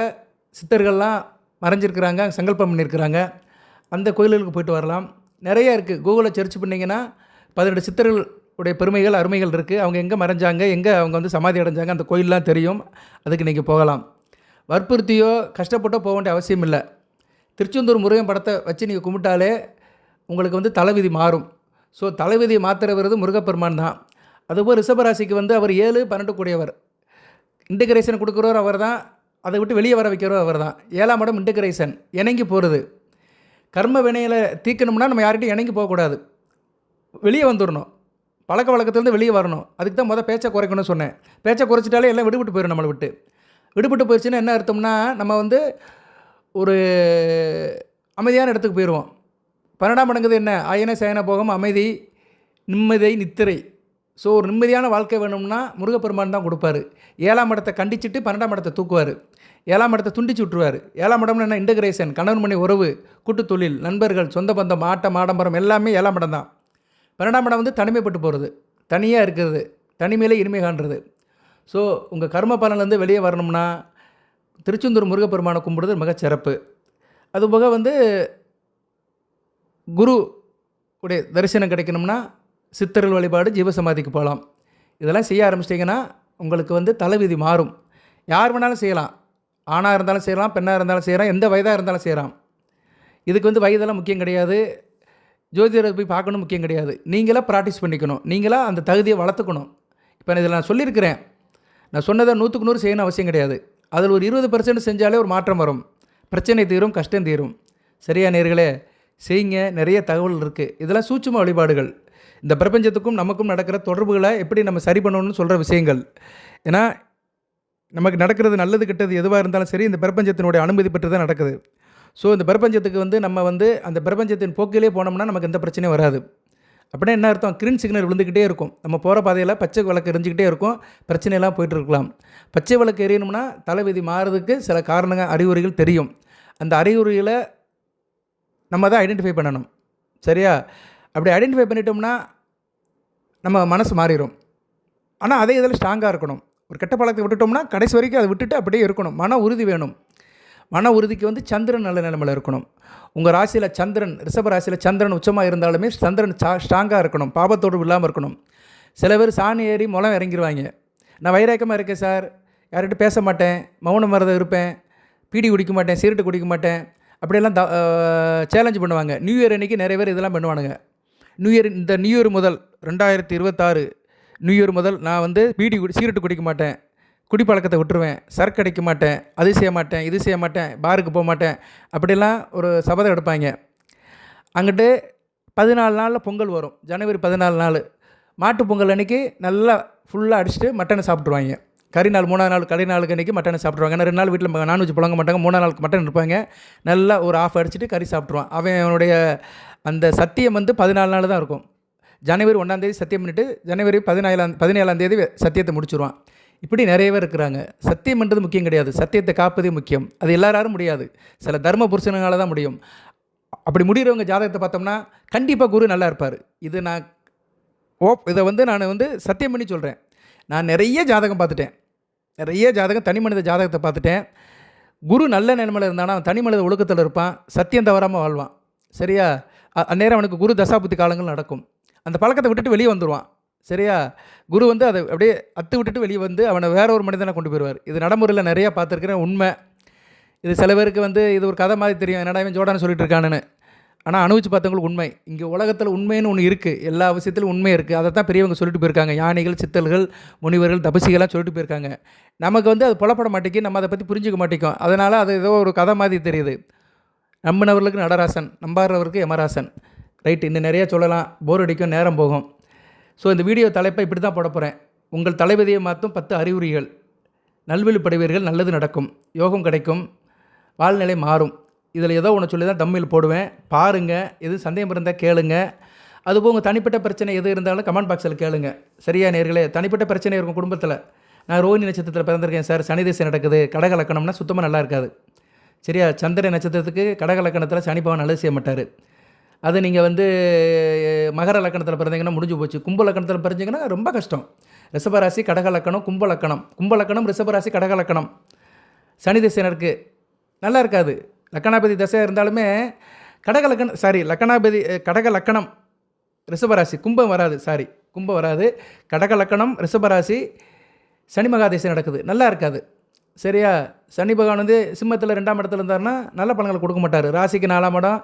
சித்தர்கள்லாம் மறைஞ்சிருக்கிறாங்க, சங்கல்பம் பண்ணியிருக்கிறாங்க. அந்த கோயில்களுக்கு போயிட்டு வரலாம். நிறையா இருக்குது. கூகுளில் சர்ச் பண்ணிங்கன்னா 18 சித்தர்கள் உடைய பெருமைகள் அருமைகள் இருக்குது. அவங்க எங்கே மறைஞ்சாங்க, எங்கே அவங்க வந்து சமாதி அடைஞ்சாங்க, அந்த கோயிலெலாம் தெரியும். அதுக்கு நீங்கள் போகலாம். வற்புறுத்தியோ கஷ்டப்பட்டோ போக வேண்டிய அவசியம் இல்லை. திருச்செந்தூர் முருகன் படத்தை வச்சு நீங்கள் கும்பிட்டாலே உங்களுக்கு வந்து தலைவிதி மாறும். ஸோ தலைவிதியை மாற்றுறது முருகப்பெருமான் தான். அதுபோல் ரிஷபராசிக்கு வந்து அவர் 7, 12 கூடியவர். இன்டிகிரேஷன் கொடுக்குறவர் அவர் தான். அதை விட்டு வெளியே வர வைக்கிறவர் அவர் தான். 7ஆம் இடம் இன்டிகிரேஷன், இணங்கி போகிறது. கர்ம வினையில் தீர்க்கணும்னா நம்ம யார்கிட்டையும் இணங்கி போகக்கூடாது. வெளியே வந்துடணும். பழக்க வழக்கத்துலேருந்து வெளியே வரணும். அதுக்கு தான் பேச்சை குறைக்கணும்னு சொன்னேன். பேச்சை குறைச்சிட்டாலே எல்லாம் விடுபட்டு போயிடும். நம்மளை விடுபட்டு போயிடுச்சுன்னா என்ன அர்த்தம்னா நம்ம வந்து ஒரு அமைதியான இடத்துக்கு போயிடுவோம். 12ஆம் இடங்கிறது என்ன? ஆயன சயன போகம், அமைதி, நிம்மதி, நித்திரை. ஸோ ஒரு நிம்மதியான வாழ்க்கை வேணும்னா முருகப்பெருமான் தான் கொடுப்பாரு. 7ஆம் இடத்தை கண்டிச்சுட்டு 12ஆம் இடத்தை தூக்குவார். 7ஆம் இடத்தை துண்டிச்சு விட்டுருவார். 7ஆம் இடம்னு என்ன? இன்டகிரேஷன், கணவன் மணி உறவு, கூட்டு தொழில், நண்பர்கள், சொந்த பந்தம், ஆட்டம் ஆடம்பரம் எல்லாமே 7ஆம் இடம் தான். 12ஆம் இடம் வந்து தனிமைப்பட்டு போகிறது, தனியாக இருக்கிறது, தனிமையிலே இனிமை காண்றது. ஸோ உங்கள் கர்ம பலன்லேருந்து வெளியே வரணும்னா திருச்செந்தூர் முருகப்பெருமானை கும்பிடுறது மிகச்சிறப்பு. அதுபோக வந்து குரு உடைய தரிசனம் கிடைக்கணும்னா சித்தர்கள் வழிபாடு, ஜீவசமாதிக்கு போகலாம். இதெல்லாம் செய்ய ஆரம்பிச்சிட்டிங்கன்னா உங்களுக்கு வந்து தலைவிதி மாறும். யார் வேணாலும் செய்யலாம். ஆணாக இருந்தாலும் செய்யலாம், பெண்ணாக இருந்தாலும் செய்யலாம், எந்த வயதாக இருந்தாலும் செய்யலாம். இதுக்கு வந்து வயதெல்லாம் முக்கியம் கிடையாது. ஜோதிடரை போய் பார்க்கணும் முக்கியம் கிடையாது. நீங்களாக ப்ராக்டிஸ் பண்ணிக்கணும். நீங்களாக அந்த தகுதியை வளர்த்துக்கணும். இப்போ இதில் நான் சொல்லியிருக்கிறேன். நான் சொன்னதை 100க்கு 100 செய்யணும் அவசியம் கிடையாது. அதில் ஒரு 20% செஞ்சாலே ஒரு மாற்றம் வரும். பிரச்சனை தீரும், கஷ்டம் தீரும். சரியா நேயர்களே? செய்யுங்க. நிறைய தகவல் இருக்குது. இதெல்லாம் சூட்சும வழிபாடுகள். இந்த பிரபஞ்சத்துக்கும் நமக்கும் நடக்கிற தொடர்புகளை எப்படி நம்ம சரி பண்ணணும்னு சொல்கிற விஷயங்கள். ஏன்னா நமக்கு நடக்கிறது நல்லது கெட்டது எதுவாக இருந்தாலும் சரி இந்த பிரபஞ்சத்தினுடைய அனுமதி பெற்று தான் நடக்குது. ஸோ இந்த பிரபஞ்சத்துக்கு வந்து நம்ம வந்து அந்த பிரபஞ்சத்தின் போக்கிலே போனோம்னா நமக்கு எந்த பிரச்சனையும் வராது. அப்படின்னா என்ன அர்த்தம்? கிரீன் சிக்னல் விழுந்துக்கிட்டே இருக்கும். நம்ம போகிற பாதையில் பச்சை விளக்கு எரிஞ்சிக்கிட்டே இருக்கும். பிரச்சனையெல்லாம் போய்ட்டு இருக்கலாம். பச்சை விளக்கு எரியணும்னா தலைவிதி மாறுறதுக்கு சில காரணங்கள், அறிகுறிகள் தெரியும். அந்த அறிகுறிகளை நம்ம தான் ஐடென்டிஃபை பண்ணணும். சரியா? அப்படி ஐடென்டிஃபை பண்ணிட்டோம்னா நம்ம மனசு மாறிடும். ஆனால் அதே இதில் ஸ்ட்ராங்காக இருக்கணும். ஒரு கெட்ட பழக்கத்தை விட்டுட்டோம்னா கடைசி வரைக்கும் அதை விட்டுட்டு அப்படியே இருக்கணும். மன உறுதி வேணும். மன உறுதிக்கு வந்து சந்திரன் நல்ல நிலைமையில் இருக்கணும். உங்கள் ராசியில் சந்திரன், ரிஷப ராசியில் சந்திரன் உச்சமாக இருந்தாலுமே சந்திரன் ஸ்ட்ராங்காக இருக்கணும். பாபத்தோடு இல்லாமல் இருக்கணும். சில பேர் சாணி ஏறி முளம் இறங்கிடுவாங்க. நான் வைராக்கமாக இருக்கேன் சார், யார்கிட்ட பேச மாட்டேன், மௌனம் வரத இருப்பேன், பீடி குடிக்க மாட்டேன், சிகரெட்டு குடிக்க மாட்டேன், அப்படியெல்லாம் சேலஞ்சு பண்ணுவாங்க. நியூ இயர் அன்றைக்கி நிறைய பேர் இதெல்லாம் பண்ணுவானுங்க. இந்த நியூ இயர் முதல் 2026 நியூ இயர் முதல் நான் வந்து சிகரெட்டு குடிக்க மாட்டேன், குடிப்பழக்கத்தை விட்டுருவேன், சரக்கு அடிக்க மாட்டேன், அது செய்ய மாட்டேன், இது செய்ய மாட்டேன், பாருக்கு போக மாட்டேன், அப்படிலாம் ஒரு சபதம் எடுப்பாங்க. அங்கிட்டு 14 நாளில் பொங்கல் வரும். ஜனவரி 14 நாள் மாட்டு பொங்கல் அன்றைக்கி நல்லா ஃபுல்லாக அடிச்சுட்டு மட்டனை சாப்பிட்ருவாங்க. கறி நாள் 3ஆம் நாள் கறி நாளுக்கு அன்றைக்கி மட்டனை சாப்பிட்ருவாங்க. ஏன்னா 2 நாள் வீட்டில் நான்வெஜ் புழங்க மாட்டாங்க. 3ஆம் நாளுக்கு மட்டன் இருப்பாங்க. நல்லா ஒரு ஆஃப் அடிச்சுட்டு கறி சாப்பிட்ருவான். அவனுடைய அந்த சத்தியம் வந்து 14 நாள் தான் இருக்கும். ஜனவரி 1ஆம் தேதி சத்தியம் பண்ணிவிட்டு ஜனவரி 17ஆம் தேதி சத்தியத்தை முடிச்சுருவான். இப்படி நிறைய பேர் இருக்கிறாங்க. சத்தியம் பண்ணுறது முக்கியம் கிடையாது, சத்தியத்தை காப்பதே முக்கியம். அது எல்லாரும் முடியாது. சில தர்ம புருஷனால தான் முடியும். அப்படி முடிகிறவங்க ஜாதகத்தை பார்த்தோம்னா கண்டிப்பாக குரு நல்லா இருப்பார். இது நான் இதை வந்து நான் வந்து சத்தியம் பண்ணி சொல்கிறேன். நான் நிறைய ஜாதகம் பார்த்துட்டேன். நிறைய ஜாதகம் தனி மனித ஜாதகத்தை பார்த்துட்டேன். குரு நல்ல நிலைமையில் இருந்தானா அவன் தனி மனித ஒழுக்கத்தில் இருப்பான், சத்தியம் தவறாமல் வாழ்வான். சரியா? அந்நேரம் அவனுக்கு குரு தசாபுத்தி காலங்கள் நடக்கும். அந்த பழக்கத்தை விட்டுட்டு வெளியே வந்துடுவான். சரியா? குரு வந்து அதை அப்படியே அத்து விட்டுட்டு வெளியே வந்து அவனை வேற ஒரு மனிதனை கொண்டு போயிடுவார். இது நடைமுறையில் நிறையா பார்த்துருக்கிறேன், உண்மை. இது சில பேருக்கு வந்து இது ஒரு கதை மாதிரி தெரியும், என்னடா இவன் ஜோடான்னு சொல்லிட்டு இருக்கானுன்னு. ஆனால் அனுபவிச்சு பார்த்தவங்களுக்கு உண்மை. இங்கே உலகத்தில் உண்மைன்னு ஒன்று இருக்குது, எல்லா விஷயத்திலும் உண்மை இருக்குது. அதை தான் பெரியவங்க சொல்லிட்டு போயிருக்காங்க. யானைகள், சித்தல்கள், முனிவர்கள், தபசிகள்லாம் சொல்லிட்டு போயிருக்காங்க. நமக்கு வந்து அது புலப்பட மாட்டேங்கி, நம்ம அதை பற்றி புரிஞ்சிக்க மாட்டேங்கும். அதனால் அது ஏதோ ஒரு கதை மாதிரி தெரியுது. நம்பினவர்களுக்கு நடராசன், நம்பாதவருக்கு யமராசன். ரைட்டு, இன்னும் நிறைய சொல்லலாம், போர் அடிக்கும், நேரம் போகும். ஸோ இந்த வீடியோ தலைப்பை இப்படி தான் போட போகிறேன். உங்கள் தலைவிதியை மாற்றும் 10 அறிகுறிகள். நல்வழிப்படுவீர்கள், நல்லது நடக்கும், யோகம் கிடைக்கும், வாழ்நிலை மாறும். இதில் ஏதோ ஒன்று சொல்லி தான் தம்மில் போடுவேன். பாருங்கள், எது சந்தேகம் இருந்தால் கேளுங்க. அதுபோல் உங்கள் தனிப்பட்ட பிரச்சனை எது இருந்தாலும் கமெண்ட் பாக்ஸில் கேளுங்க. சரியா நேர்களே? தனிப்பட்ட பிரச்சனை இருக்கும் குடும்பத்தில். நான் ரோஹிணி நட்சத்திரத்தில் பிறந்திருக்கேன் சார், சனி திசை நடக்குது, கடக லக்கணம்னா சுத்தமாக நல்லா இருக்காது. சரியா? சந்திர நட்சத்திரத்துக்கு கடக லக்கணத்தில் சனி பகவான் நல்லது செய்ய மாட்டார். அது நீங்கள் வந்து மகர லக்கணத்தில் பிறந்தீங்கன்னா முடிஞ்சு போச்சு. கும்ப லக்கணத்தில் பிறந்தீங்கன்னா ரொம்ப கஷ்டம். ரிஷபராசி, கடக லக்கணம், கும்ப லக்கணம். கும்ப லக்கணம், ரிஷபராசி, கடக லக்கணம். சனி திசை நடக்கு, நல்லா இருக்காது. லக்கணாபதி தசை இருந்தாலுமே கடக லக்கணம் ரிஷபராசி, கும்பம் வராது. கும்பம் வராது. கடக லக்கணம் ரிஷபராசி, சனி மகாதேசை நடக்குது, நல்லா இருக்காது. சரியா? சனி பகவான் வந்து சிம்மத்தில் 2ஆம் இடத்துல இருந்தாருன்னா நல்ல பலன்களை கொடுக்க மாட்டார். ராசிக்கு 4ஆம் இடம்,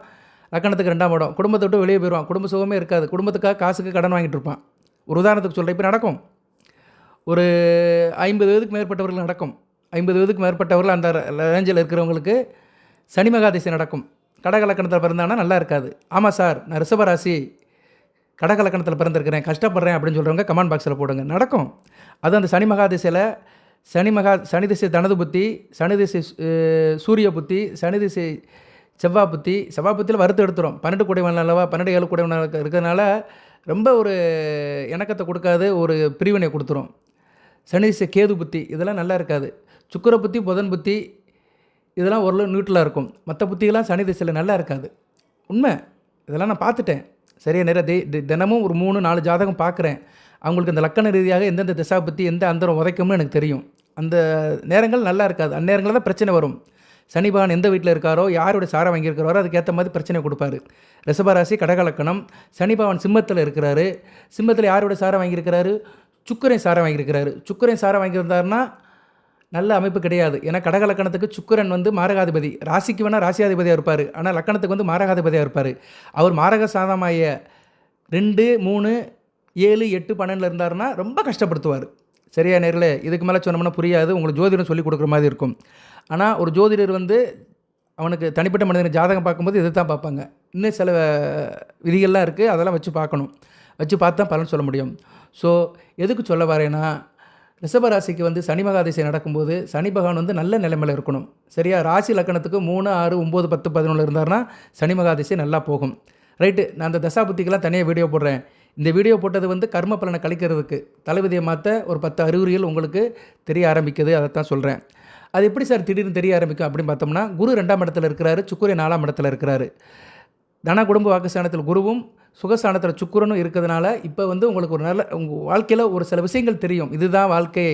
லக்கணத்துக்கு 2ஆம் இடம். குடும்பத்தை விட்டு வெளியே போயிடுவான், குடும்ப சுகமே இருக்காது. குடும்பத்துக்காக காசுக்கு கடன் வாங்கிட்டு இருப்பான். ஒரு உதாரணத்துக்கு சொல்கிறேன், இப்போ நடக்கும். ஒரு 50 வயதுக்கு மேற்பட்டவர்கள் நடக்கும். 50 வயதுக்கு மேற்பட்டவர்கள் அந்த ரேஞ்சில் இருக்கிறவங்களுக்கு சனி மகாதிசை நடக்கும். கடக லக்கணத்தில் பிறந்தானா நல்லா இருக்காது. ஆமாம் சார், நான் ரிஷபராசி, கடக லக்கணத்தில் பிறந்திருக்கிறேன், கஷ்டப்படுறேன் அப்படின்னு சொல்கிறவங்க கமெண்ட் பாக்ஸில் போடுங்க. நடக்கும். அது அந்த சனி மகாதிசையில் சனி திசை தனது புத்தி, சனி திசை சூரிய புத்தி, சனி திசை செவ்வாய் புத்தி. செவ்வாய் புத்தியில் வறுத்து எடுத்துரும். 12 கூடைவன் அல்லவா, 12 7 கூடைவன் இருக்கிறதுனால ரொம்ப ஒரு இணக்கத்தை கொடுக்காது, ஒரு பிரிவினை கொடுத்துரும். சனி திசை கேது புத்தி, இதெல்லாம் நல்லா இருக்காது. சுக்கிர புத்தி, புதன் புத்தி, இதெல்லாம் ஓரளவு நியூட்ரலாக இருக்கும். மற்ற புத்திகள்லாம் சனி திசையில் நல்லா இருக்காது. உண்மை, இதெல்லாம் நான் பார்த்துட்டேன். சரியா? நிறைய தினமும் ஒரு 3-4 ஜாதகம் பார்க்குறேன். அவங்களுக்கு இந்த லக்கண ரீதியாக எந்தெந்த திசா பற்றி எந்த அந்தரம் உதைக்கும்னு எனக்கு தெரியும். அந்த நேரங்கள் நல்லா இருக்காது. அந்நேரங்களில் தான் பிரச்சனை வரும். சனி பகவான் எந்த வீட்டில் இருக்காரோ, யாருடைய சாரம் வாங்கியிருக்கிறாரோ அதுக்கேற்ற மாதிரி பிரச்சனை கொடுப்பாரு. ரிஷபராசி, கடக லக்கணம். சனி பகவான் சிம்மத்தில் இருக்கிறாரு. சிம்மத்தில் யாரோட சாரம் வாங்கியிருக்கிறாரு? சுக்கிரன் சாரம் வாங்கியிருக்கிறாரு. சுக்கிரன் சாரம் வாங்கியிருந்தாருன்னா நல்ல அமைப்பு கிடையாது. ஏன்னா கடக லக்கணத்துக்கு சுக்கிரன் வந்து மாரகாதிபதி. ராசிக்கு வேணால் ராசியாதிபதியாக இருப்பார், ஆனால் லக்கணத்துக்கு வந்து மாரகாதிபதியாக இருப்பார். அவர் மாரக சாதமாய 2, 3, 7, 8, 12 இருந்தாருன்னா ரொம்ப கஷ்டப்படுத்துவார். சரியா நேரில்? இதுக்கு மேலே சொன்னோம்னா புரியாது, உங்களுக்கு ஜோதிடம் சொல்லி கொடுக்குற மாதிரி இருக்கும். ஆனால் ஒரு ஜோதிடர் வந்து அவனுக்கு தனிப்பட்ட மனிதனுக்கு ஜாதகம் பார்க்கும்போது இதை தான் பார்ப்பாங்க. இன்னும் சில விதிகள்லாம் இருக்குது, அதெல்லாம் வச்சு பார்க்கணும். வச்சு பார்த்து தான் பலன் சொல்ல முடியும். ஸோ எதுக்கு சொல்ல வரேன்னா, ரிஷபராசிக்கு வந்து சனி மகாதிசை நடக்கும்போது சனி பகவான் வந்து நல்ல நிலைமையில் இருக்கணும். சரியா? ராசி லக்கணத்துக்கு 3, 6, 9, 10, 11 இருந்தார்னா சனி மகாதிசை நல்லா போகும். ரைட்டு, நான் அந்த தசாபுத்திக்கெல்லாம் தனியாக வீடியோ போடுறேன். இந்த வீடியோ போட்டது வந்து கர்ம பலனை கழிக்கிறதுக்கு, தலைவிதியை மாற்ற ஒரு 10 அறிகுறிகள் உங்களுக்கு தெரிய ஆரம்பிக்குது, அதைத்தான் சொல்கிறேன். அது எப்படி சார் திடீர்னு தெரிய ஆரம்பிக்கும் அப்படின்னு பார்த்தோம்னா, குரு 2ஆம் இடத்துல இருக்கிறாரு, சுக்கிரன் 4ஆம் இடத்துல இருக்கிறாரு. தன குடும்ப வாக்குஸ்தானத்தில் குருவும் சுகஸ்தானத்தில் சுக்கிரனும் இருக்கிறதுனால இப்போ வந்து உங்களுக்கு ஒரு நல்ல உங்கள் வாழ்க்கையில் ஒரு சில விஷயங்கள் தெரியும். இதுதான் வாழ்க்கை,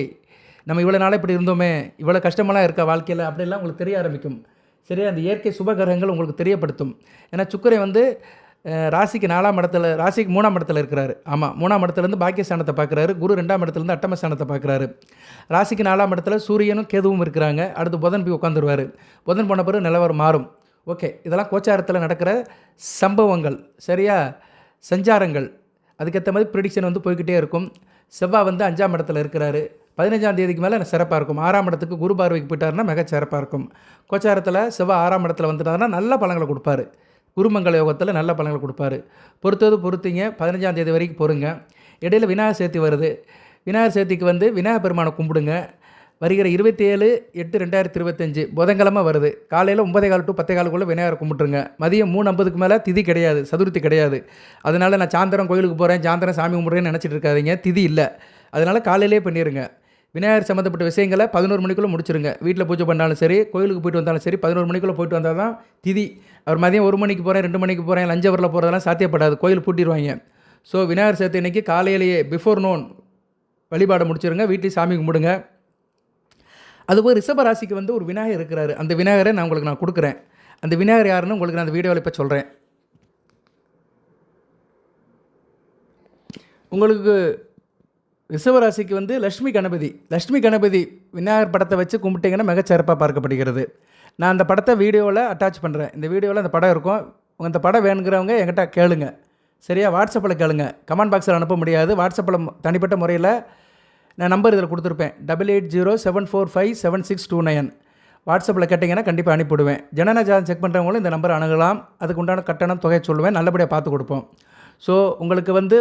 நம்ம இவ்வளோ நாளாக இப்படி இருந்தோமே, இவ்வளோ கஷ்டமெல்லாம் இருக்கா வாழ்க்கையில் அப்படிலாம் உங்களுக்கு தெரிய ஆரம்பிக்கும். சரியா? அந்த இயற்கை சுபகிரகங்கள் உங்களுக்கு தெரியப்படுத்தும். ஏன்னா சுக்கிரன் வந்து ராசிக்கு 4ஆம் இடத்துல, ராசிக்கு 3ஆம் இடத்துல இருக்கிறாரு. ஆமாம், 3ஆம் இடத்துலேருந்து பாக்கியஸ்தானத்தை பார்க்குறாரு. குரு 2ஆம் இடத்துலேருந்து அட்டமஸ்தானத்தை பார்க்குறாரு. ராசிக்கு 4ஆம் இடத்துல சூரியனும் கேதுவும் இருக்கிறாங்க. அடுத்து புதன் போய் உட்காந்துருவார். புதன் போன பிறகு நிலவரம் மாறும். ஓகே, இதெல்லாம் கோச்சாரத்தில் நடக்கிற சம்பவங்கள். சரியா? சஞ்சாரங்கள், அதுக்கேற்ற மாதிரி ப்ரிடிக்ஷன் வந்து போய்கிட்டே இருக்கும். செவ்வாய் வந்து 5ஆம் இடத்துல இருக்கிறாரு. 15ஆம் தேதிக்கு மேலே சிறப்பாக இருக்கும். 6ஆம் இடத்துக்கு குரு பார்வைக்கு போயிட்டாருன்னா மிக சிறப்பாக இருக்கும். கோச்சாரத்தில் செவ்வாய் 6ஆம் இடத்துல வந்துட்டாருன்னா நல்ல பலன்களை கொடுப்பாரு. குருமங்கல யோகத்தில் நல்ல பலன்களை கொடுப்பாரு. பொறுத்தீங்க, 15ஆம் தேதி வரைக்கும் பொறுங்க. இடையில் விநாயகர் சதுர்த்தி வருது. விநாயகர் சதுர்த்திக்கு வந்து விநாயகர் பெருமானை கும்பிடுங்க. வருகிற 27/8/2025 புதன்கிழமை வருது. காலையில் 9:15 to 10:15 விநாயகரை கும்பிட்டுருங்க. மதியம் 3:50 மேலே திதி கிடையாது, சதுர்த்தி கிடையாது. அதனால் நான் சாயந்தரம் கோயிலுக்கு போகிறேன், சாயந்தரம் சாமி கும்பிட்றேன்னு நினச்சிட்டு இருக்காதீங்க. திதி இல்லை. அதனால் காலையிலே பண்ணிடுங்க. விநாயகர் சம்மந்தப்பட்ட விஷயங்களை 11 மணிக்குள்ளே முடிச்சுருங்க. வீட்டில் பூஜை பண்ணாலும் சரி, கோயிலுக்கு போயிட்டு வந்தாலும் சரி, 11 மணிக்குள்ளே போயிட்டு வந்தால் தான் திதி. அவர் மதியம் 1 மணிக்கு போகிறேன், 2 மணிக்கு போகிறேன், லஞ்ச் ஹவரில் போகிறதெல்லாம் சாத்தியப்படாது, கோயில் பூட்டிடுவாங்க. ஸோ விநாயகர் சதுர்த்தி அன்றைக்கி காலையிலேயே பிஃபோர் நோன் வழிபாடை முடிச்சிருங்க, வீட்லேயும் சாமி கும்பிடுங்க. அதுபோல் ரிஷப ராசிக்கு வந்து ஒரு விநாயகர் இருக்கிறாரு. அந்த விநாயகரை நான் கொடுக்குறேன். அந்த விநாயகர் யாருன்னு உங்களுக்கு நான் அந்த வீடியோவில் இப்போ சொல்கிறேன். உங்களுக்கு ரிஷபராசிக்கு வந்து லட்சுமி கணபதி விநாயகர் படத்தை வச்சு கும்பிட்டிங்கன்னா மிகச்சிறப்பாக பார்க்கப்படுகிறது. நான் அந்த படத்தை வீடியோவில் அட்டாச் பண்ணுறேன். இந்த வீடியோவில் அந்த படம் இருக்கும். அந்த படம் வேணுங்கிறவங்க என்கிட்ட கேளுங்க, சரியா? வாட்ஸ்அப்பில் கேளுங்க, கமெண்ட் பாக்ஸில் அனுப்ப முடியாது. வாட்ஸ்அப்பில் தனிப்பட்ட முறையில் நான் நம்பர் இதில் கொடுத்துருப்பேன், 8807457629. வாட்ஸ்அப்பில் கேட்டிங்கன்னா கண்டிப்பாக அனுப்பிவிடுவேன். ஜனன ஜாதகம் செக் பண்ணுறவங்களும் இந்த நம்பர் அணுகலாம். அதுக்கு உண்டான கட்டணம் தொகை சொல்லுவேன், நல்லபடியாக பார்த்து கொடுப்போம். ஸோ உங்களுக்கு வந்து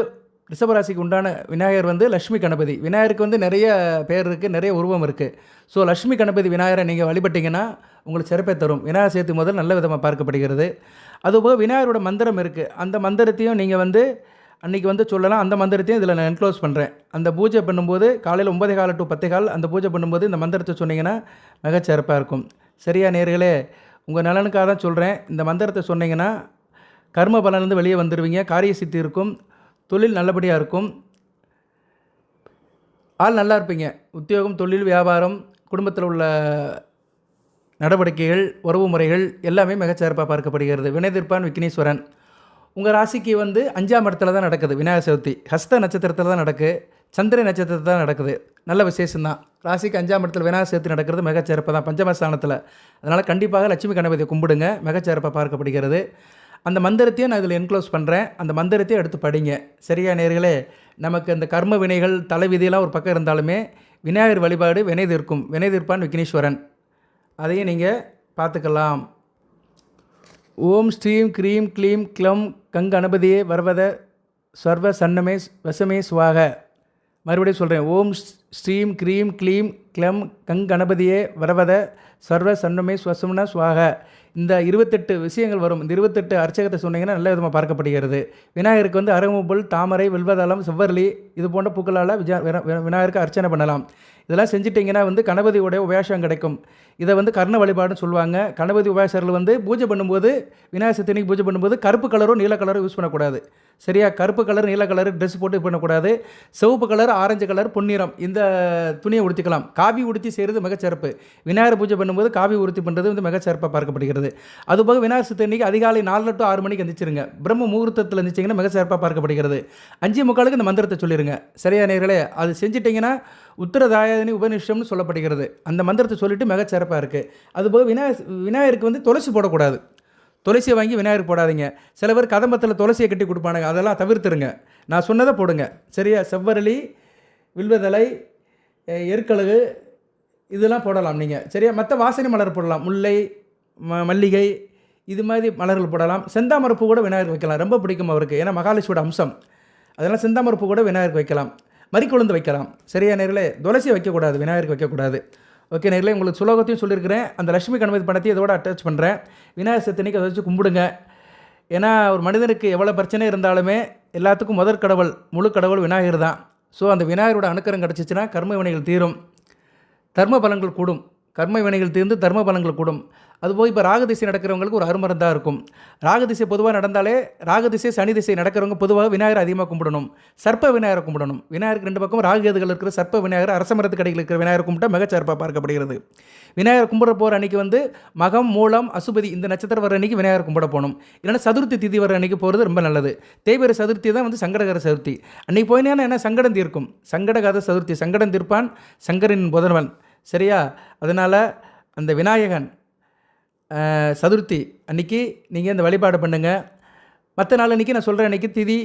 ரிஷபராசிக்கு உண்டான விநாயகர் வந்து லட்சுமி கணபதி. விநாயகருக்கு வந்து நிறைய பேர் இருக்குது, நிறைய உருவம் இருக்குது. ஸோ லட்சுமி கணபதி விநாயகரை நீங்கள் வழிபட்டிங்கன்னா உங்களுக்கு சிறப்பை தரும். விநாயகர் சதுர்த்தி முதல் நல்ல விதமாக பார்க்கப்படுகிறது. அதுபோக விநாயகரோட மந்திரம் இருக்குது. அந்த மந்திரத்தையும் நீங்கள் வந்து அன்றைக்கி வந்து சொல்லலாம். அந்த மந்திரத்தையும் இதில் நான் என்க்ளோஸ் பண்ணுறேன். அந்த பூஜை பண்ணும்போது காலையில் 9:15 to 10:15 அந்த பூஜை பண்ணும்போது இந்த மந்திரத்தை சொன்னீங்கன்னா மிகச்சிறப்பாக இருக்கும். சரியா நேயர்களே? உங்கள் நலனுக்காக தான் சொல்கிறேன். இந்த மந்திரத்தை சொன்னீங்கன்னா கர்ம பலனிலிருந்து வெளியே வந்துடுவீங்க, காரிய சித்தி இருக்கும், தொழில் நல்லபடியாக இருக்கும், ஆள் நல்லா இருப்பீங்க. உத்தியோகம், தொழில், வியாபாரம், குடும்பத்தில் உள்ள நடவடிக்கைகள், உறவு முறைகள் எல்லாமே மிகச்சிறப்பாக பார்க்கப்படுகிறது. வினைதிர்ப்பான் விக்னேஸ்வரன் உங்கள் ராசிக்கு வந்து 5ஆம் இடத்துல தான் நடக்குது. விநாயகர் சதுர்த்தி ஹஸ்த நட்சத்திரத்தில் தான் நடக்குது, சந்திர நட்சத்திரத்தில் தான் நடக்குது. நல்ல விசேஷம்தான். ராசிக்கு 5ஆம் இடத்துல விநாயகர் சதுர்த்தி நடக்கிறது மிகச்சிறப்பாக தான், பஞ்சமஸ்தானத்தில். அதனால் கண்டிப்பாக லட்சுமி கணபதியை கும்பிடுங்க, மிகச்சிறப்பாக பார்க்கப்படுகிறது. அந்த மந்திரத்தையும் நான் இதில் என்க்ளோஸ் பண்ணுறேன். அந்த மந்திரத்தையும் எடுத்து படிங்க. சரியா நேர்களே? நமக்கு இந்த கர்ம வினைகள் தலைவிதியெல்லாம் ஒரு பக்கம் இருந்தாலுமே விநாயகர் வழிபாடு வினை தீர்க்கும். வினை தீர்ப்பான் விக்னேஸ்வரன், அதையும் நீங்கள் பார்த்துக்கலாம். ஓம் ஸ்ரீம் க்ரீம் க்ளீம் க்ளம் கணபதியே வரவத சர்வ சன்னமே வசமே சுவாக. மறுபடியும் சொல்கிறேன், ஓம் ஸ்ரீம் க்ரீம் க்ளீம் க்ளம் கணபதியே வரவத சர்வ சன்னமே ஸ்வசம்னா சுவாக. இந்த 28 விஷயங்கள் வரும். இந்த 28 அர்ச்சகத்தை சொன்னீங்கன்னா நல்ல விதமாக பார்க்கப்படுகிறது. விநாயகருக்கு வந்து அரமுபுல், தாமரை, வில்வதளம், செவ்வரளி இது போன்ற பூக்களால் விநாயகருக்கு அர்ச்சனை பண்ணலாம். இதெல்லாம் செஞ்சிட்டிங்கன்னா வந்து கணபதியோடைய உபயாசம் கிடைக்கும். இதை வந்து கர்ண வழிபாடுன்னு சொல்லுவாங்க. கணபதி உபயாசர்கள் வந்து பூஜை பண்ணும்போது, விநாயகர் சதுர்த்திக்கு பூஜை பண்ணும்போது கருப்பு கலரோ நீல கலரோ யூஸ் பண்ணக்கூடாது. சரியா? கருப்பு கலர், நீல கலர் ட்ரெஸ் போட்டு பண்ணக்கூடாது. சிவப்பு கலர், ஆரஞ்சு கலர், பொன்னிறம் இந்த துணியை உடுத்திக்கலாம். காவி உடுத்தி செய்கிறது மிகச்சிறப்பு. விநாயகர் பூஜை பண்ணும்போது காவி உடுத்தி பண்ணுறது வந்து மிகச்சிறப்பாக பார்க்கப்படுகிறது. அதுபோக விநாயகர் சதுர்த்தி அன்றைக்கி அதிகாலை 4 to 6 மணிக்கு எந்திரிச்சிருங்க. பிரம்ம முகூர்த்தத்தில் இருந்துச்சிங்கன்னா மிகச்சிறப்பாக பார்க்கப்படுகிறது. 5:45 இந்த மந்திரத்தை சொல்லிடுங்க. சரியா நேர்களே? அது செஞ்சிட்டிங்கன்னா உத்தரதாயனி உபநிஷம்னு சொல்லப்படுகிறது. அந்த மந்திரத்தை சொல்லிவிட்டு மிகச்சிறப்பாக இருக்குது. அதுபோக விநாயகருக்கு வந்து துளசி போடக்கூடாது. துளசியை வாங்கி விநாயகருக்கு போடாதீங்க. சில பேர் கதம்பத்தில் துளசியை கட்டி கொடுப்பானுங்க, அதெல்லாம் தவிர்த்துருங்க. நான் சொன்னதை போடுங்க. சரியா? செவ்வரளி, வில்வதலை, எருக்கழுகு இதெல்லாம் போடலாம் நீங்கள். சரியா? மற்ற வாசனை மலர் போடலாம். முல்லை, மல்லிகை இது மாதிரி மலர்கள் போடலாம். செந்தாமரப்பூ கூட விநாயகருக்கு வைக்கலாம், ரொம்ப பிடிக்கும் அவருக்கு. ஏன்னா மகாலட்சுமியோட அம்சம். அதெல்லாம் செந்தாமரப்பூ கூட விநாயகருக்கு வைக்கலாம். மறிக்கொழுந்து வைக்கலாம். சரியா நேர்களே? துளசி வைக்கக்கூடாது, விநாயகருக்கு வைக்கக்கூடாது. ஓகே நேர்களே? உங்களுக்கு சுலோகத்தையும் சொல்லியிருக்கிறேன். அந்த லட்சுமி கணபதி படத்தையும் இதோட அட்டாச் பண்ணுறேன். விநாயகர் சதுர்த்திக்கு அதை வச்சு கும்பிடுங்க. ஏன்னா ஒரு மனிதனுக்கு எவ்வளோ பிரச்சனை இருந்தாலுமே எல்லாத்துக்கும் முதற் கடவுள், முழு கடவுள் விநாயகர் தான். ஸோ அந்த விநாயகரோட அனுக்கிரம் கிடச்சிச்சின்னா கர்ம வினைகள் தீரும், தர்ம பலன்கள் கூடும். கர்ம வினைகள் தீர்ந்து தர்ம பலன்கள் கூடும். அதுபோல் இப்போ ராகதிசை நடக்கிறவங்களுக்கு ஒரு அருமருந்தாக இருக்கும். ராகதிசை பொதுவாக நடந்தாலே, ராகதிசை சனி திசை நடக்கிறவங்க பொதுவாக விநாயகர் அதிகமாக கும்பிடணும். சர்ப்ப விநாயகரை கும்பிடணும். விநாயகருக்கு 2 பக்கம் ராகுகேதுகள் இருக்கிற சர்ப்ப விநாயகர், அரச மரத்து கடையில் இருக்கிற விநாயகர் கும்பிட்டா மிகச்சிறப்பாக பார்க்கப்படுகிறது. விநாயகர் கும்பிட போகிற அன்றைக்கி வந்து மகம், மூலம், அசுபதி இந்த நட்சத்திரம் வர அன்றைக்கி விநாயகர் கும்பிட போகணும். இல்லைன்னா சதுர்த்தி திதி வர அன்றைக்கி போகிறது ரொம்ப நல்லது. தேய்பிறை சதுர்த்தி தான் வந்து சங்கடகர சதுர்த்தி. அன்றைக்கி போயினா என்ன சங்கடம் தீர்க்கும். சங்கடகர சதுர்த்தி, சங்கடம் தீர்ப்பான் சங்கரின் புதன்வன். சரியா? அதனால் அந்த விநாயகன் சதுர்த்தி அன்றைக்கி நீங்கள் இந்த வழிபாடு பண்ணுங்கள். மற்ற நாள் அன்றைக்கி நான் சொல்கிறேன், அன்றைக்கி திதி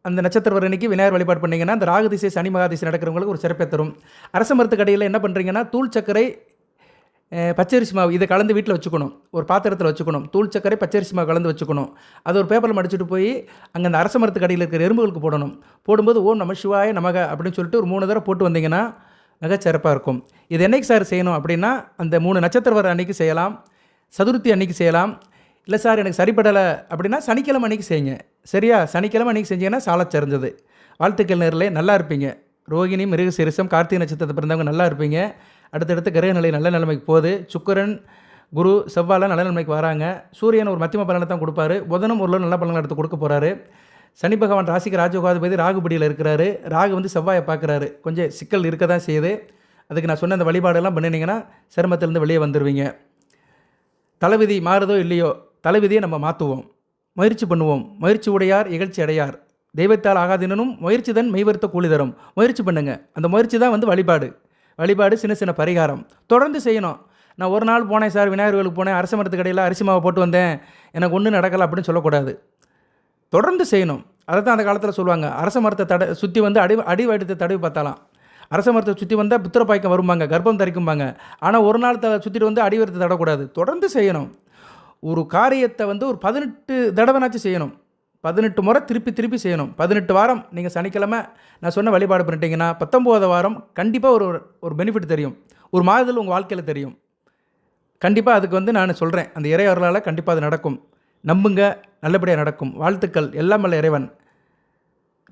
அந்த நட்சத்திரம் வர அன்றைக்கி விநாயகர் வழிபாடு பண்ணிங்கன்னா அந்த ராகதிசை சனி மகாதிசை நடக்கிறவங்களுக்கு ஒரு சிறப்பை தரும். அரச மரத்து கடையில் என்ன பண்ணுறீங்கன்னா, தூள் சர்க்கரை, பச்சரிசி மாவு இதை கலந்து வீட்டில் வச்சுக்கணும். ஒரு பாத்திரத்தில் வச்சுக்கணும். தூள் சர்க்கரை, பச்சரிசி மாவு கலந்து வச்சுக்கணும். அது ஒரு பேப்பரில் மடிச்சுட்டு போய் அங்கே அந்த அரச மரத்து கடையில் இருக்கிற எறும்புகளுக்கு போடணும். போடும்போது ஓம் நம சிவாய நமக அப்படின்னு சொல்லிட்டு ஒரு 3 தடவை போட்டு வந்தீங்கன்னா மிகச்சிறப்பாக இருக்கும். இது என்னைக்கு சார் செய்யணும் அப்படின்னா, அந்த 3 நட்சத்திரம் வர அன்றைக்கி செய்யலாம், சதுர்த்தி அன்றைக்கி செய்யலாம். இல்லை சார் எனக்கு சரிப்படலை அப்படின்னா சனிக்கிழமை அன்றைக்கி செய்யுங்க. சரியா? சனிக்கிழமை அன்றைக்கி செஞ்சீங்கன்னா சாலச் சிறந்தது. வாழ்த்துக்கள் நேர்களே, நல்லா இருப்பீங்க. ரோகிணி, மிருக சிரிசம், கார்த்திகை நட்சத்திரத்தை பிறந்தவங்க நல்லா இருப்பீங்க. அடுத்தடுத்து கிரக நிலை நல்ல நிலைமைக்கு போகுது. சுக்கிரன், குரு, செவ்வாய் நல்ல நிலைமைக்கு வராங்க. சூரியன் ஒரு மத்தியம பலனை தான் கொடுப்பாரு. புதனும் ஒரு நல்ல பலனை எடுத்து கொடுக்க போகிறாரு. சனி பகவான் ராசிக்கு ராஜயோகாதிபதி ராகுபடியில் இருக்கிறாரு. ராகு வந்து செவ்வாயை பார்க்குறாரு. கொஞ்சம் சிக்கல் இருக்க தான் செய்யுது. அதுக்கு நான் சொன்ன அந்த வழிபாடெல்லாம் பண்ணினீங்கன்னா சிரமத்திலேருந்து வெளியே வந்துடுவீங்க. தலைவிதி மாறுதோ இல்லையோ, தலைவிதியை நம்ம மாற்றுவோம், முயற்சி பண்ணுவோம். முயற்சி உடையார் இகழ்ச்சி அடையார். தெய்வத்தால் ஆகாதினும் முயற்சி தன் மெய்வருத்த கூலி தரும். முயற்சி பண்ணுங்கள். அந்த முயற்சி தான் வந்து வழிபாடு சின்ன சின்ன பரிகாரம் தொடர்ந்து செய்யணும். நான் ஒரு நாள் போனேன் சார், விநாயகர் கோயிலுக்கு போனேன், அரச மரத்து கடையில் அரிசி மாவை போட்டு வந்தேன், எனக்கு ஒன்றும் நடக்கலை அப்படின்னு சொல்லக்கூடாது. தொடர்ந்து செய்யணும். அதை தான் அந்த காலத்தில் சொல்லுவாங்க, அரச மரத்தை சுற்றி வந்து அடி வயிற்றத்தை தடவி பார்த்தாலாம். அரச மரத்தை சுற்றி வந்தால் புத்திரப்பாய்க்கம் வரும்பாங்க, கர்ப்பம் தரிக்கும்பாங்க. ஆனால் ஒரு நாள் சுற்றிட்டு வந்து அடி வயிற்றத்தை தடக்கூடாது. தொடர்ந்து செய்யணும். ஒரு காரியத்தை வந்து ஒரு 18 தடவைனாச்சும் செய்யணும். 18 முறை திருப்பி செய்யணும். 18 வாரம் நீங்கள் சனிக்கிழமை நான் சொன்ன வழிபாடு பண்ணிட்டீங்கன்னா 19 வாரம் கண்டிப்பாக ஒரு பெனிஃபிட் தெரியும். ஒரு மாதத்தில் உங்கள் வாழ்க்கையில் தெரியும். கண்டிப்பாக அதுக்கு வந்து நான் சொல்கிறேன், அந்த இறை அருளால் கண்டிப்பாக அது நடக்கும். நம்புங்க, நல்லபடியாக நடக்கும். வாழ்த்துக்கள். எல்லாம் வல்ல இறைவன்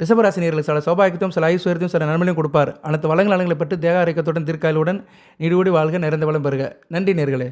ரிஷபராசினியர்களுக்கு சில சௌபாகியத்தையும் சில ஐஸ்வர்யத்தையும் சில நன்மையும் கொடுப்பார். அனைத்து வளங்களை பெற்று தேக ஆரோக்கியத்துடன் தீர்க்காயலுடன் நீடுகூடி வாழ்க, நிறைந்த வளம் பெறுக. நன்றி நேர்களே.